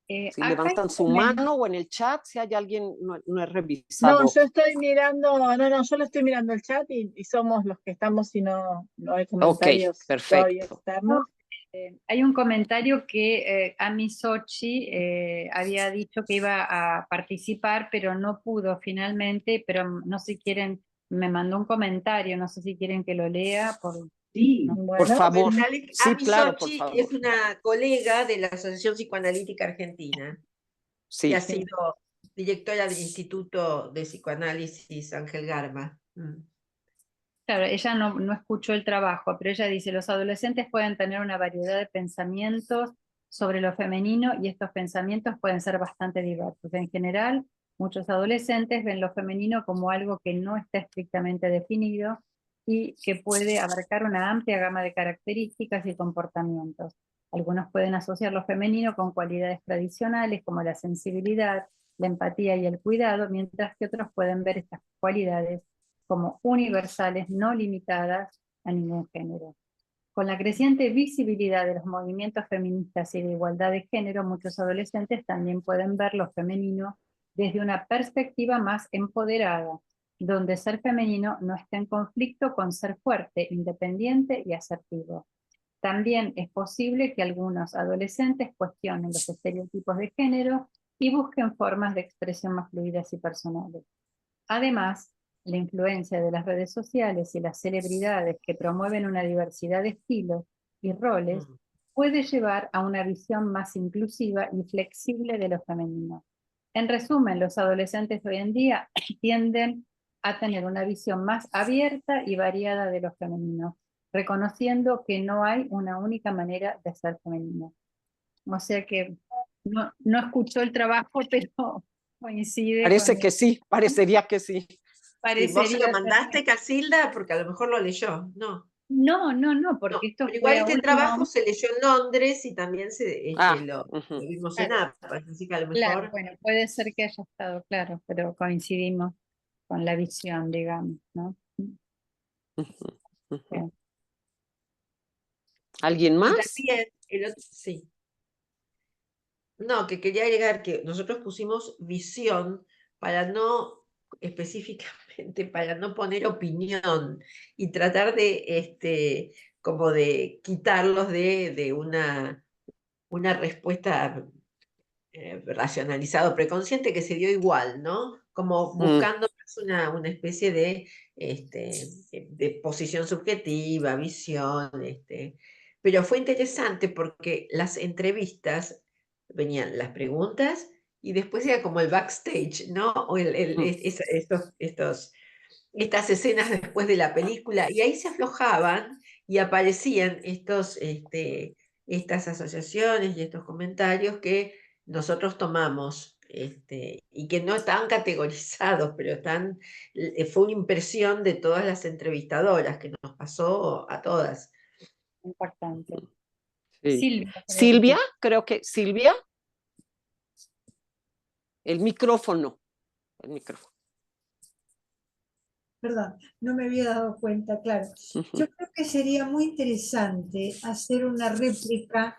Si Acá hay levantan un su mano o en el chat, si hay alguien, no he No, revisado. yo estoy mirando, no, yo lo estoy mirando el chat y somos los que estamos y no hay Ok, comentarios todavía perfecto. externos. Hay un comentario que Ami Sochi había dicho que iba a participar, pero no pudo finalmente, pero no sé si quieren, me mandó un comentario, no sé si quieren que lo lea. Sí, Por Bueno, favor. Sí, Ami claro, por Sochi es favor. una colega de la Asociación Psicoanalítica Argentina, que ha Sí. sido directora del Instituto de Psicoanálisis Ángel Garma. Claro, ella no escuchó el trabajo, pero ella dice, los adolescentes pueden tener una variedad de pensamientos sobre lo femenino y estos pensamientos pueden ser bastante diversos. En general, muchos adolescentes ven lo femenino como algo que no está estrictamente definido y que puede abarcar una amplia gama de características y comportamientos. Algunos pueden asociar lo femenino con cualidades tradicionales como la sensibilidad, la empatía y el cuidado, mientras que otros pueden ver estas cualidades como universales, no limitadas a ningún género. Con la creciente visibilidad de los movimientos feministas y de igualdad de género, muchos adolescentes también pueden ver lo femenino desde una perspectiva más empoderada, donde ser femenino no está en conflicto con ser fuerte, independiente y asertivo. También es posible que algunos adolescentes cuestionen los estereotipos de género y busquen formas de expresión más fluidas y personales. Además, la influencia de las redes sociales y las celebridades que promueven una diversidad de estilos y roles puede llevar a una visión más inclusiva y flexible de lo femenino. En resumen, los adolescentes hoy en día tienden a tener una visión más abierta y variada de lo femenino, reconociendo que no hay una única manera de ser femenino. O sea que no escuchó el trabajo, pero coincide con Parece que sí, parecería que sí. Sí, ¿vos se lo parecería mandaste, Casilda? Porque a lo mejor lo leyó. No. No, No, porque esto pero fue igual a este último. trabajo se leyó en Londres y también lo Ujú. vimos en Claro, APA, así que a lo claro, mejor. bueno, puede ser que haya estado claro, pero coincidimos con la visión, digamos, ¿no? Ujú, ujú. Sí. ¿Alguien Y más? también, sí. No, que quería agregar que nosotros pusimos visión para no, específicamente, para no poner opinión y tratar de, como de quitarlos de una respuesta racionalizado, preconsciente que se dio igual, ¿no? Como buscando más una especie de posición subjetiva, visión, Pero fue interesante porque las entrevistas, venían las preguntas y después era como el backstage, ¿no? O estas escenas después de la película, y ahí se aflojaban y aparecían estas asociaciones y estos comentarios que nosotros tomamos y que no están categorizados, pero fue una impresión de todas las entrevistadoras que nos pasó a todas. Impactante. Sí. Silvia, creo que Silvia, creo que Silvia, el micrófono. El micrófono. Perdón, no me había dado cuenta, claro. Yo creo que sería muy interesante hacer una réplica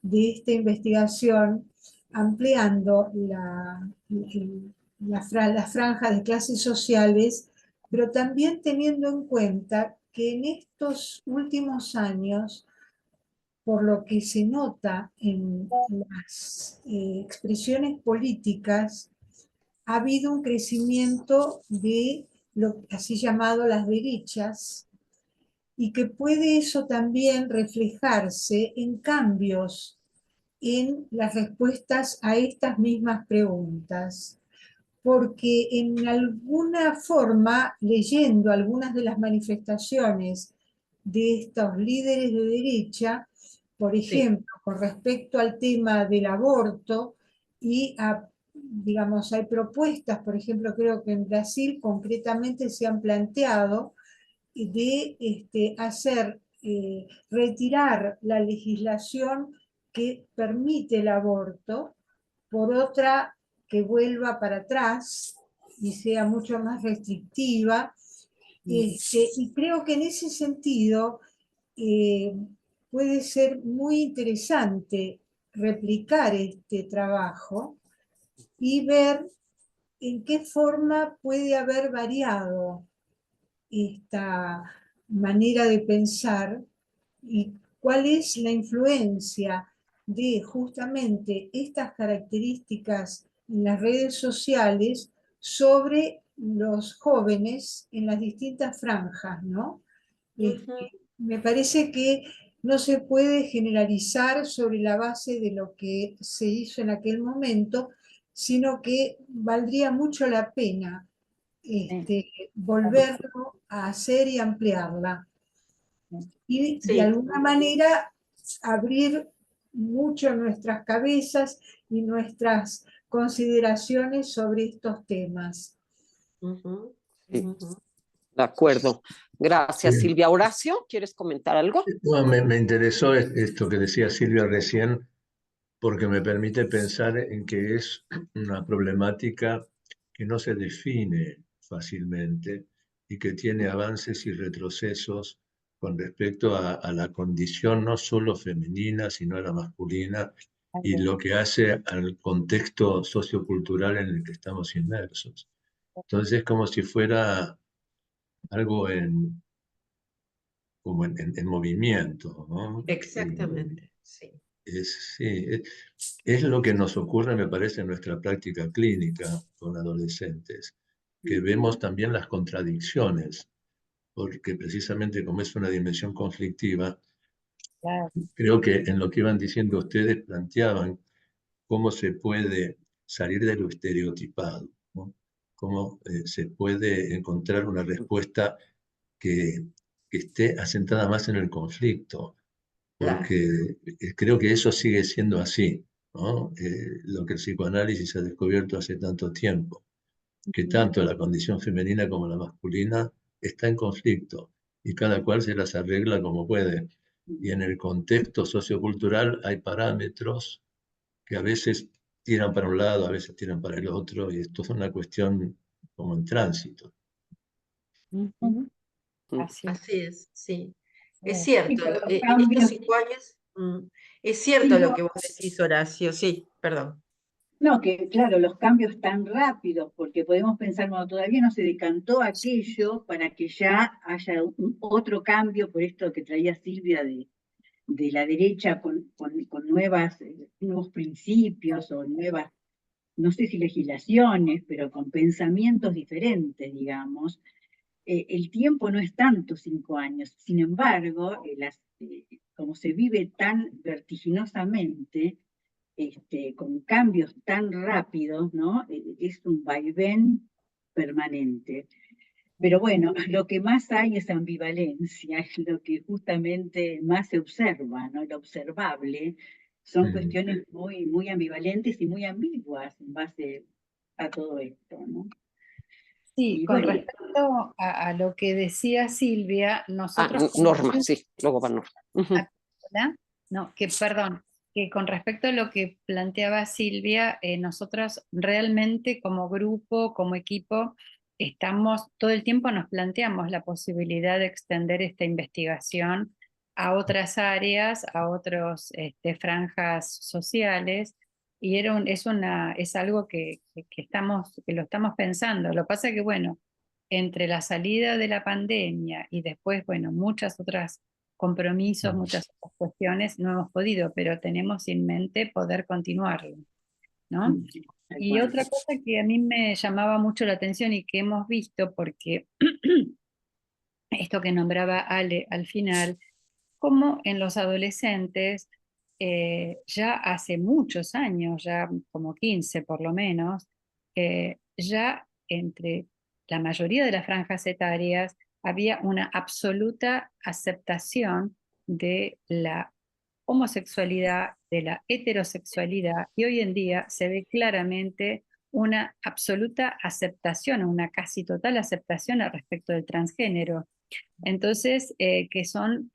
de esta investigación ampliando las franjas de clases sociales, pero también teniendo en cuenta que en estos últimos años, por lo que se nota en las expresiones políticas, ha habido un crecimiento de lo así llamado las derechas, y que puede eso también reflejarse en cambios en las respuestas a estas mismas preguntas. Porque en alguna forma, leyendo algunas de las manifestaciones de estos líderes de derecha, por ejemplo, con respecto al tema del aborto y digamos, hay propuestas, por ejemplo, creo que en Brasil concretamente se han planteado de retirar la legislación que permite el aborto por otra que vuelva para atrás y sea mucho más restrictiva, Y creo que en ese sentido puede ser muy interesante replicar este trabajo y ver en qué forma puede haber variado esta manera de pensar y cuál es la influencia de justamente estas características en las redes sociales sobre los jóvenes en las distintas franjas, ¿no? Me parece que no se puede generalizar sobre la base de lo que se hizo en aquel momento, sino que valdría mucho la pena volverlo a hacer y ampliarla. Y de alguna manera abrir mucho nuestras cabezas y nuestras consideraciones sobre estos temas. Sí. De acuerdo. Gracias, Sí. Silvia. Horacio, ¿quieres comentar algo? No, me interesó esto que decía Silvia recién, porque me permite pensar en que es una problemática que no se define fácilmente y que tiene avances y retrocesos con respecto a la condición no solo femenina, sino a la masculina, y lo que hace al contexto sociocultural en el que estamos inmersos. Entonces es como si fuera algo como en movimiento, ¿no? Exactamente, sí. Es lo que nos ocurre, me parece, en nuestra práctica clínica con adolescentes, que vemos también las contradicciones, porque precisamente como es una dimensión conflictiva, creo que en lo que iban diciendo ustedes planteaban cómo se puede salir de lo estereotipado, ¿no? Cómo se puede encontrar una respuesta que esté asentada más en el conflicto, porque creo que eso sigue siendo así, ¿no? Lo que el psicoanálisis ha descubierto hace tanto tiempo, que tanto la condición femenina como la masculina está en conflicto y cada cual se las arregla como puede. Y en el contexto sociocultural hay parámetros que a veces tiran para un lado, a veces tiran para el otro, y esto es una cuestión como en tránsito. Así es, sí. Es Sí, cierto, pero los en estos cambios, 5 años, es cierto sí, lo no, que vos decís, Horacio, sí, perdón. no, que claro, los cambios tan rápidos, porque podemos pensar, bueno, todavía no se decantó aquello para que ya haya otro cambio, por esto que traía Silvia de la derecha con nuevos principios o nuevas, no sé si legislaciones, pero con pensamientos diferentes, digamos. El tiempo no es tanto 5 años, sin embargo, como se vive tan vertiginosamente, con cambios tan rápidos, ¿no? Es un vaivén permanente. Pero bueno, lo que más hay es ambivalencia, es lo que justamente más se observa, ¿no? Lo observable son cuestiones muy, muy ambivalentes y muy ambiguas en base a todo esto, ¿no? Sí, Y con bueno, respecto a lo que decía Silvia, nosotros Norma, sí, luego va Norma. ¿verdad? No, que perdón, que con respecto a lo que planteaba Silvia, nosotros realmente como grupo, como equipo, todo el tiempo nos planteamos la posibilidad de extender esta investigación a otras áreas, a otras franjas sociales, y es algo que lo estamos pensando. Lo que pasa es que, bueno, entre la salida de la pandemia y después, bueno, muchas otras compromisos, muchas otras cuestiones, no hemos podido, pero tenemos en mente poder continuarlo, ¿no? tal Y cual. otra cosa que a mí me llamaba mucho la atención y que hemos visto, porque esto que nombraba Ale al final, como en los adolescentes, ya hace muchos años, ya como 15 por lo menos, ya entre la mayoría de las franjas etarias había una absoluta aceptación de la homosexualidad, de la heterosexualidad, y hoy en día se ve claramente una absoluta aceptación, una casi total aceptación al respecto del transgénero. Entonces, que son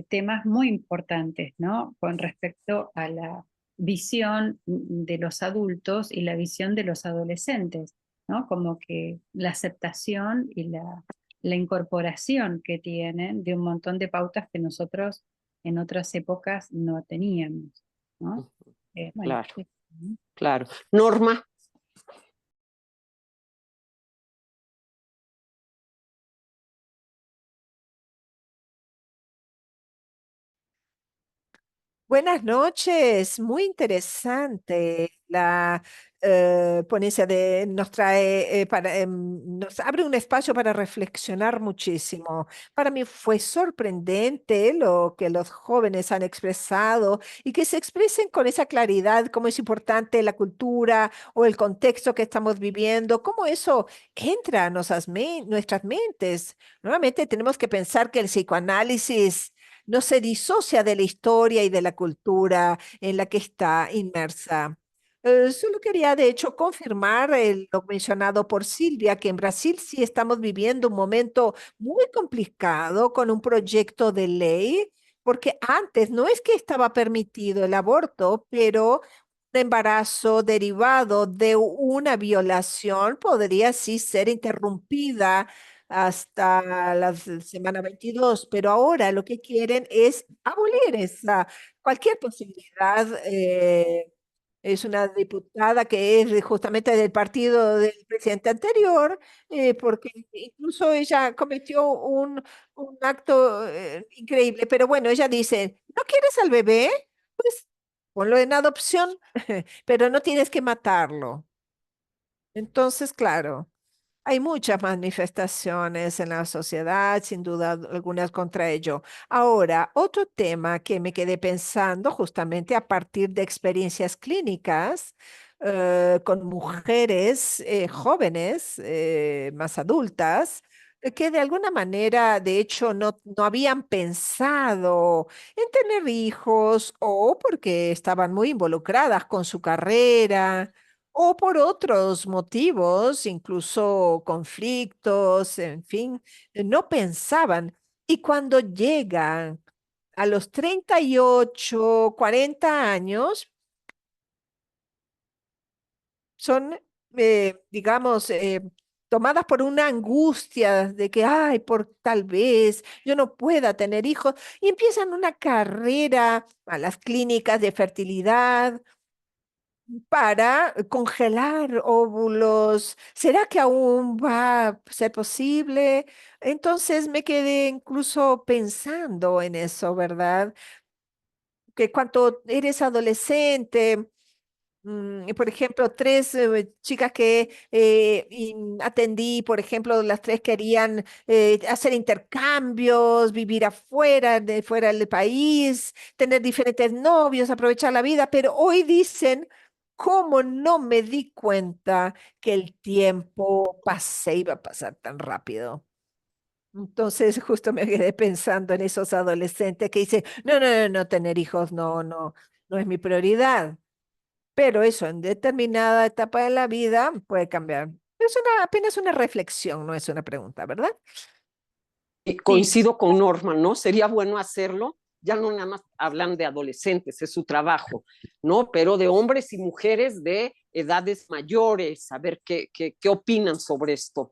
temas muy importantes, ¿no? Con respecto a la visión de los adultos y la visión de los adolescentes, ¿no? Como que la aceptación y la la incorporación que tienen de un montón de pautas que nosotros en otras épocas no teníamos, ¿no? Bueno, Claro, sí. claro. Norma. Buenas noches, muy interesante la ponencia nos trae nos abre un espacio para reflexionar muchísimo. Para mí fue sorprendente lo que los jóvenes han expresado y que se expresen con esa claridad, cómo es importante la cultura o el contexto que estamos viviendo, cómo eso entra a nuestras mentes. Nuevamente tenemos que pensar que el psicoanálisis no se disocia de la historia y de la cultura en la que está inmersa. Solo quería, de hecho, confirmar lo mencionado por Silvia, que en Brasil sí estamos viviendo un momento muy complicado con un proyecto de ley, porque antes no es que estaba permitido el aborto, pero un embarazo derivado de una violación podría sí ser interrumpida hasta la semana 22, pero ahora lo que quieren es abolir cualquier posibilidad. Es una diputada que es justamente del partido del presidente anterior, porque incluso ella cometió un acto increíble, pero bueno, ella dice, ¿no quieres al bebé? Pues ponlo en adopción, pero no tienes que matarlo. Entonces, claro. Hay muchas manifestaciones en la sociedad, sin duda algunas contra ello. Ahora, otro tema que me quedé pensando justamente a partir de experiencias clínicas con mujeres jóvenes, más adultas, que de alguna manera, de hecho, no habían pensado en tener hijos o porque estaban muy involucradas con su carrera o por otros motivos, incluso conflictos, en fin, no pensaban. Y cuando llegan a los 38, 40 años, son, digamos, tomadas por una angustia de que, ay, por tal vez yo no pueda tener hijos, y empiezan una carrera a las clínicas de fertilidad para congelar óvulos. ¿Será que aún va a ser posible? Entonces me quedé incluso pensando en eso, ¿verdad? Que cuando eres adolescente, por ejemplo, tres chicas que atendí, por ejemplo, las tres querían hacer intercambios, vivir afuera, fuera del país, tener diferentes novios, aprovechar la vida, pero hoy dicen, ¿cómo no me di cuenta que el tiempo iba a pasar tan rápido? Entonces justo me quedé pensando en esos adolescentes que dicen, no, no, no, no, tener hijos no es mi prioridad. Pero eso en determinada etapa de la vida puede cambiar. Es apenas una reflexión, no es una pregunta, ¿verdad? Coincido con Norma, ¿no? Sería bueno hacerlo. Ya no nada más hablan de adolescentes, es su trabajo, ¿no? Pero de hombres y mujeres de edades mayores, a ver qué opinan sobre esto,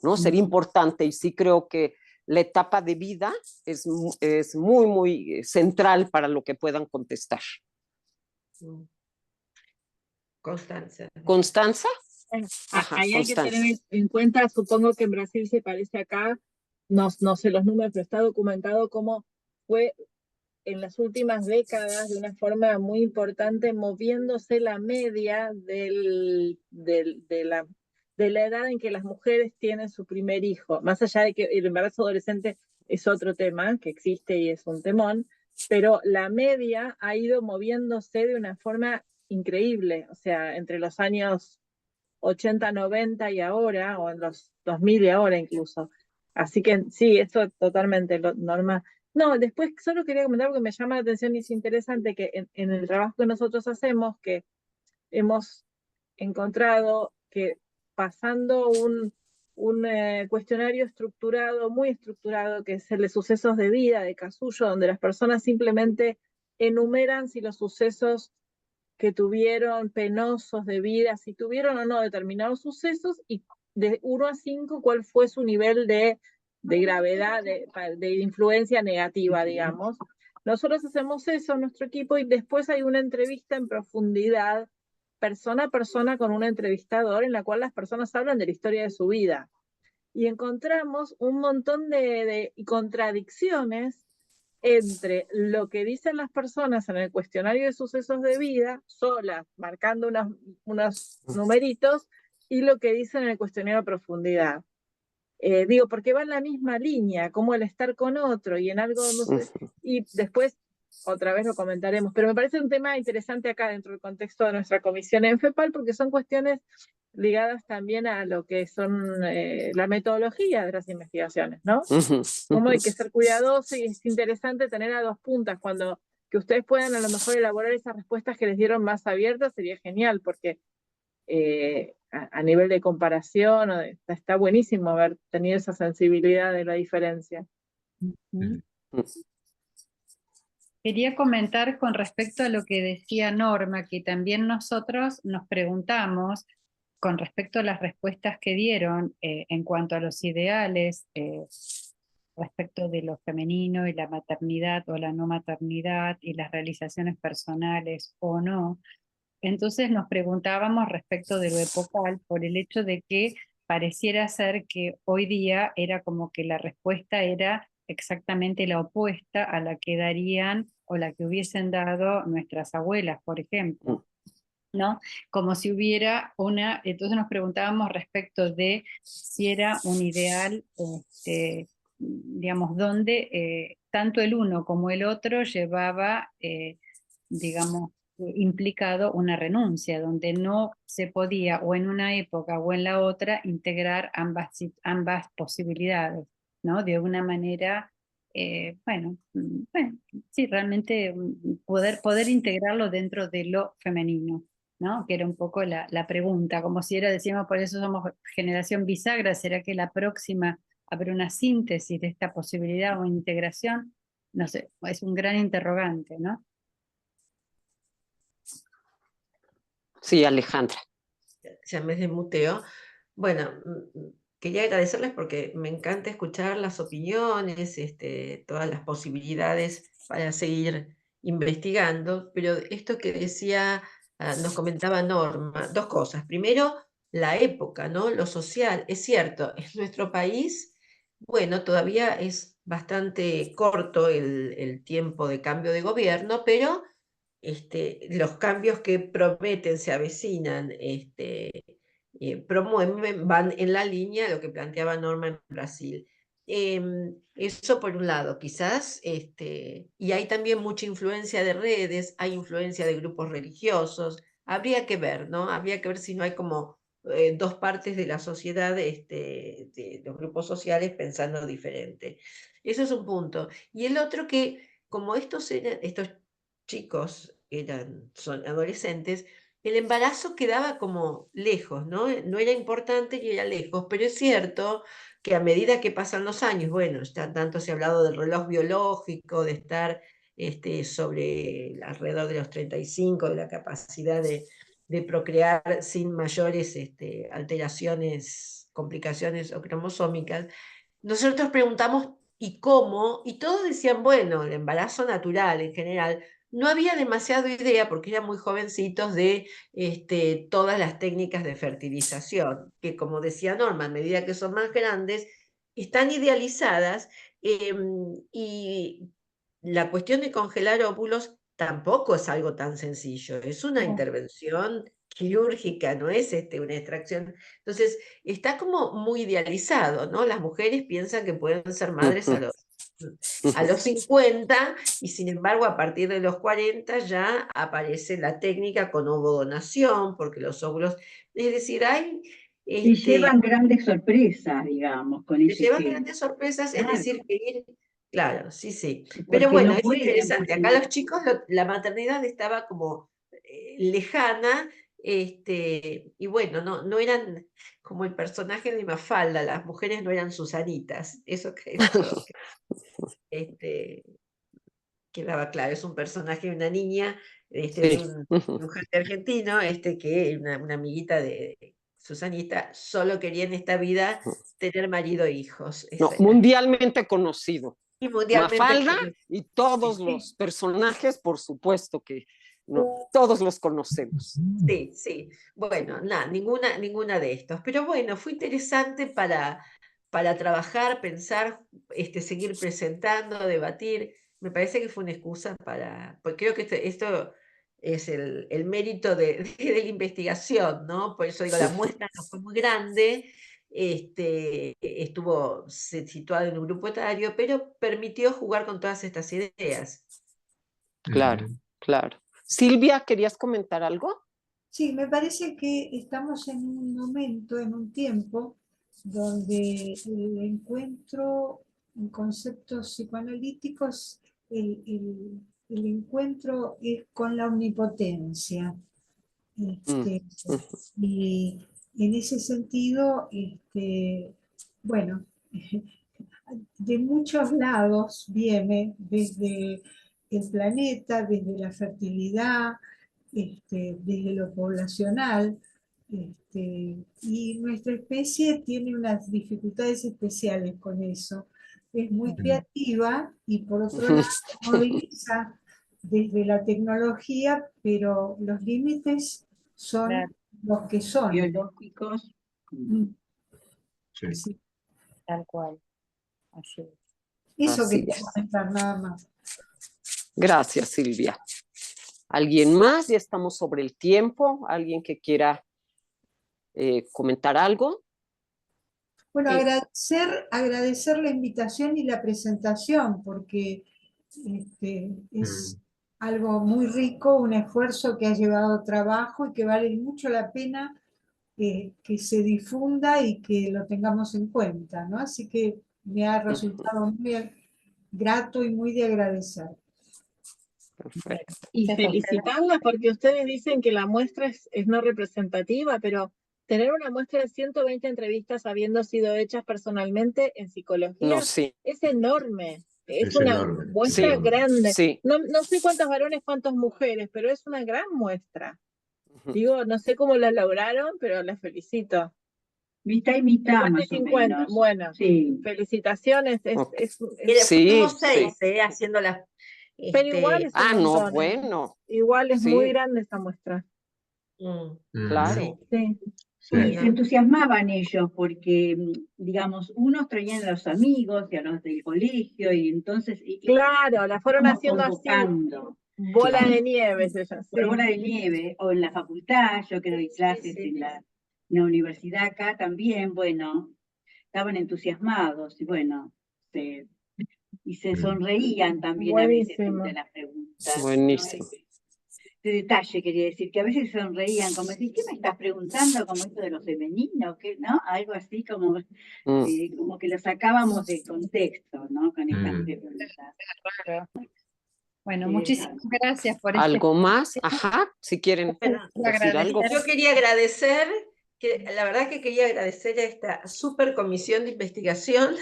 ¿no? Sería importante y sí creo que la etapa de vida es muy, muy central para lo que puedan contestar. Constanza. ¿Constanza? Ajá, ahí hay que tener en cuenta, supongo que en Brasil se parece acá, no sé los números, pero está documentado cómo fue en las últimas décadas de una forma muy importante moviéndose la media de la edad en que las mujeres tienen su primer hijo, más allá de que el embarazo adolescente es otro tema que existe y es un temón, pero la media ha ido moviéndose de una forma increíble, o sea, entre los años 80, 90 y ahora, o en los 2000 y ahora incluso. Así que sí, esto totalmente normal. No, después solo quería comentar porque me llama la atención y es interesante que en el trabajo que nosotros hacemos, que hemos encontrado que pasando un cuestionario estructurado, muy estructurado, que es el de sucesos de vida, de Casullo, donde las personas simplemente enumeran si los sucesos que tuvieron penosos de vida, si tuvieron o no determinados sucesos, y de 1 a 5 cuál fue su nivel de gravedad, de influencia negativa, digamos. Nosotros hacemos eso en nuestro equipo y después hay una entrevista en profundidad, persona a persona con un entrevistador, en la cual las personas hablan de la historia de su vida. Y encontramos un montón de contradicciones entre lo que dicen las personas en el cuestionario de sucesos de vida, solas, marcando unos numeritos, y lo que dicen en el cuestionario de profundidad. Digo, porque va en la misma línea, como el estar con otro y en algo, no sé, y después otra vez lo comentaremos, pero me parece un tema interesante acá dentro del contexto de nuestra comisión en FEPAL, porque son cuestiones ligadas también a lo que son la metodología de las investigaciones, ¿no? Cómo hay que ser cuidadoso, y es interesante tener a dos puntas, cuando que ustedes puedan a lo mejor elaborar esas respuestas que les dieron más abiertas, sería genial, porque a nivel de comparación, está buenísimo haber tenido esa sensibilidad de la diferencia. Quería comentar con respecto a lo que decía Norma, que también nosotros nos preguntamos con respecto a las respuestas que dieron en cuanto a los ideales respecto de lo femenino y la maternidad o la no maternidad y las realizaciones personales o no. Entonces nos preguntábamos respecto de lo epocal por el hecho de que pareciera ser que hoy día era como que la respuesta era exactamente la opuesta a la que darían o la que hubiesen dado nuestras abuelas, por ejemplo, ¿no? Como si hubiera entonces nos preguntábamos respecto de si era un ideal, digamos, donde tanto el uno como el otro llevaba, digamos, implicado una renuncia, donde no se podía o en una época o en la otra integrar ambas posibilidades, ¿no? De una manera, bueno, sí, realmente poder integrarlo dentro de lo femenino, ¿no? Que era un poco la pregunta, como si decíamos, por eso somos generación bisagra, ¿será que la próxima habrá una síntesis de esta posibilidad o integración? No sé, es un gran interrogante, ¿no? Sí, Alejandra. Ya me desmuteo. Bueno, quería agradecerles porque me encanta escuchar las opiniones, todas las posibilidades para seguir investigando, pero esto que decía, nos comentaba Norma, dos cosas. Primero, la época, ¿no? Lo social. Es cierto, en nuestro país, bueno, todavía es bastante corto el tiempo de cambio de gobierno, pero los cambios que prometen, se avecinan, promueven, van en la línea de lo que planteaba Norma en Brasil. Eso por un lado, quizás, y hay también mucha influencia de redes, hay influencia de grupos religiosos, habría que ver, ¿no? Habría que ver si no hay como dos partes de la sociedad, de los grupos sociales pensando diferente. Eso es un punto. Y el otro que, como estos chicos son adolescentes, el embarazo quedaba como lejos, ¿no? No era importante y era lejos, pero es cierto que a medida que pasan los años, bueno, tanto se ha hablado del reloj biológico, de estar sobre alrededor de los 35, de la capacidad de procrear sin mayores alteraciones, complicaciones o cromosómicas. Nosotros preguntamos, ¿y cómo? Y todos decían, bueno, el embarazo natural en general. No había demasiado idea, porque eran muy jovencitos, de todas las técnicas de fertilización, que como decía Norma, a medida que son más grandes, están idealizadas, y la cuestión de congelar óvulos tampoco es algo tan sencillo, es una intervención quirúrgica, no es una extracción. Entonces, está como muy idealizado, ¿no? Las mujeres piensan que pueden ser madres a los 50, y sin embargo a partir de los 40 ya aparece la técnica con ovodonación, porque los óvulos, es decir, hay... Y llevan grandes sorpresas, digamos, con ese llevan tema. grandes sorpresas, Claro. Es decir, que ir... Claro, sí, sí. Porque Pero bueno, no es pueden, interesante. porque Acá los chicos, la maternidad estaba como lejana, y bueno, no eran como el personaje de Mafalda, las mujeres no eran Susanitas, eso quedaba claro, es un personaje de una niña, de Sí. un gente argentino, que una amiguita Susanita solo quería en esta vida tener marido e hijos. No, Esa era. mundialmente conocido. Y mundialmente Mafalda conocido. y todos los personajes, por supuesto que no, todos los conocemos. Sí, sí. Bueno, nada, ninguna de estos. Pero bueno, fue interesante para trabajar, pensar, seguir presentando, debatir. Me parece que fue una excusa porque creo que esto es el mérito de la investigación, ¿no? Por eso digo, la muestra no fue muy grande, estuvo situado en un grupo etario, pero permitió jugar con todas estas ideas. Claro, claro. Silvia, ¿querías comentar algo? Sí, me parece que estamos en un momento, en un tiempo, donde el encuentro en conceptos psicoanalíticos, el encuentro es con la omnipotencia. Y en ese sentido, bueno, de muchos lados viene, desde el planeta, desde la fertilidad, desde lo poblacional, y nuestra especie tiene unas dificultades especiales con eso. Es muy creativa y por otro lado moviliza desde la tecnología, pero los límites son Claro. los que son. Biológicos. Sí. Sí. Tal cual. Así es. Eso Así quería es. comentar nada más. Gracias, Silvia. ¿Alguien más? Ya estamos sobre el tiempo. ¿Alguien que quiera comentar algo? Bueno, agradecer la invitación y la presentación, porque es algo muy rico, un esfuerzo que ha llevado trabajo y que vale mucho la pena que se difunda y que lo tengamos en cuenta, ¿no? Así que me ha resultado muy grato y muy de agradecer. Perfecto. Y felicitarlas porque ustedes dicen que la muestra es no representativa, pero tener una muestra de 120 entrevistas habiendo sido hechas personalmente en psicología No, sí. es enorme. Es Es una enorme. muestra Sí, grande. sí. No sé cuántos varones, cuántas mujeres, pero es una gran muestra. Digo, no sé cómo la lograron, pero las felicito. Mitad y mitad, 50 y más o 50. menos. Bueno, Sí. felicitaciones. Ok. Fuimos Sí. 6, haciendo las... Pero igual es un Ah, no, montón. bueno. Igual es Sí. muy grande esta muestra. Claro. Sí. Sí. Y se entusiasmaban ellos porque, digamos, unos traían a los amigos y a los del colegio y entonces Claro, la fueron estamos haciendo convocando. así, bola Claro. de nieve, ellas. Por bola de nieve, o en la facultad, yo que doy clases sí. en la universidad acá también, bueno, estaban entusiasmados y bueno, y se sonreían también a veces Buenísimo. frente a las preguntas. Buenísimo. Este detalle quería decir, que a veces se sonreían, como decir, ¿qué me estás preguntando? Como esto de lo femenino, ¿qué? ¿No? Algo así como, como que lo sacábamos de contexto, ¿no? Con estas preguntas. Claro. Bueno, muchísimas gracias por ¿Algo más? Ajá, si quieren Bueno, decir algo. yo quería agradecer, la verdad que quería agradecer a esta super comisión de investigación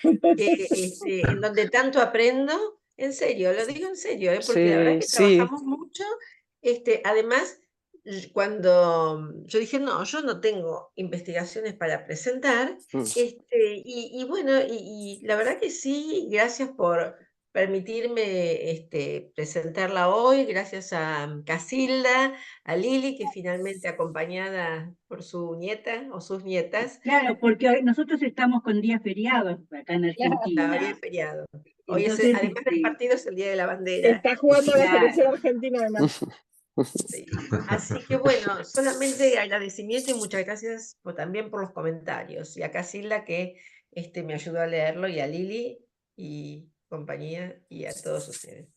en donde tanto aprendo, en serio, lo digo en serio, porque la verdad que Sí. trabajamos mucho. Además, cuando yo dije, no, yo no tengo investigaciones para presentar, y bueno, y la verdad que sí, gracias por permitirme presentarla hoy, gracias a Casilda, a Lili, que finalmente acompañada por su nieta o sus nietas. Claro, porque hoy nosotros estamos con días feriados acá en Argentina. Hoy es feriado. Hoy Entonces, además del partido, es el Día de la Bandera. Está jugando la Claro. selección argentina además. Sí. Así que bueno, solamente agradecimiento y muchas gracias también por los comentarios. Y a Casilda que me ayudó a leerlo, y a Lili y compañía, y a todos ustedes.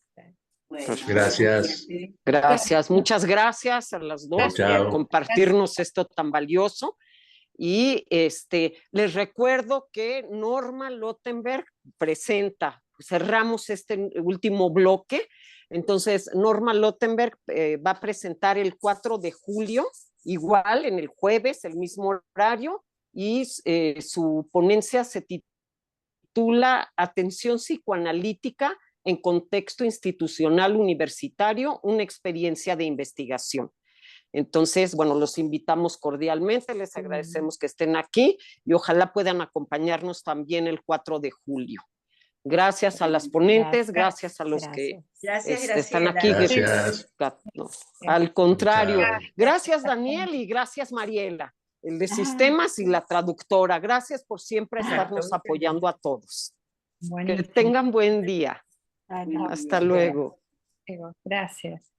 Bueno, Gracias. Gracias, muchas gracias a las dos Chao. por compartirnos esto tan valioso. Y les recuerdo que Norma Lottenberg presenta, cerramos este último bloque. Entonces, Norma Lottenberg va a presentar el 4 de julio, igual en el jueves, el mismo horario, y su ponencia se titula Atención psicoanalítica en contexto institucional universitario, una experiencia de investigación. Entonces, bueno, los invitamos cordialmente, les agradecemos que estén aquí y ojalá puedan acompañarnos también el 4 de julio. Gracias a las ponentes, gracias a los que están aquí. Gracias. No, al contrario, gracias Daniel y gracias Mariela, el de sistemas y la traductora. Gracias por siempre estarnos apoyando a todos. Que tengan buen día. Hasta luego. Gracias.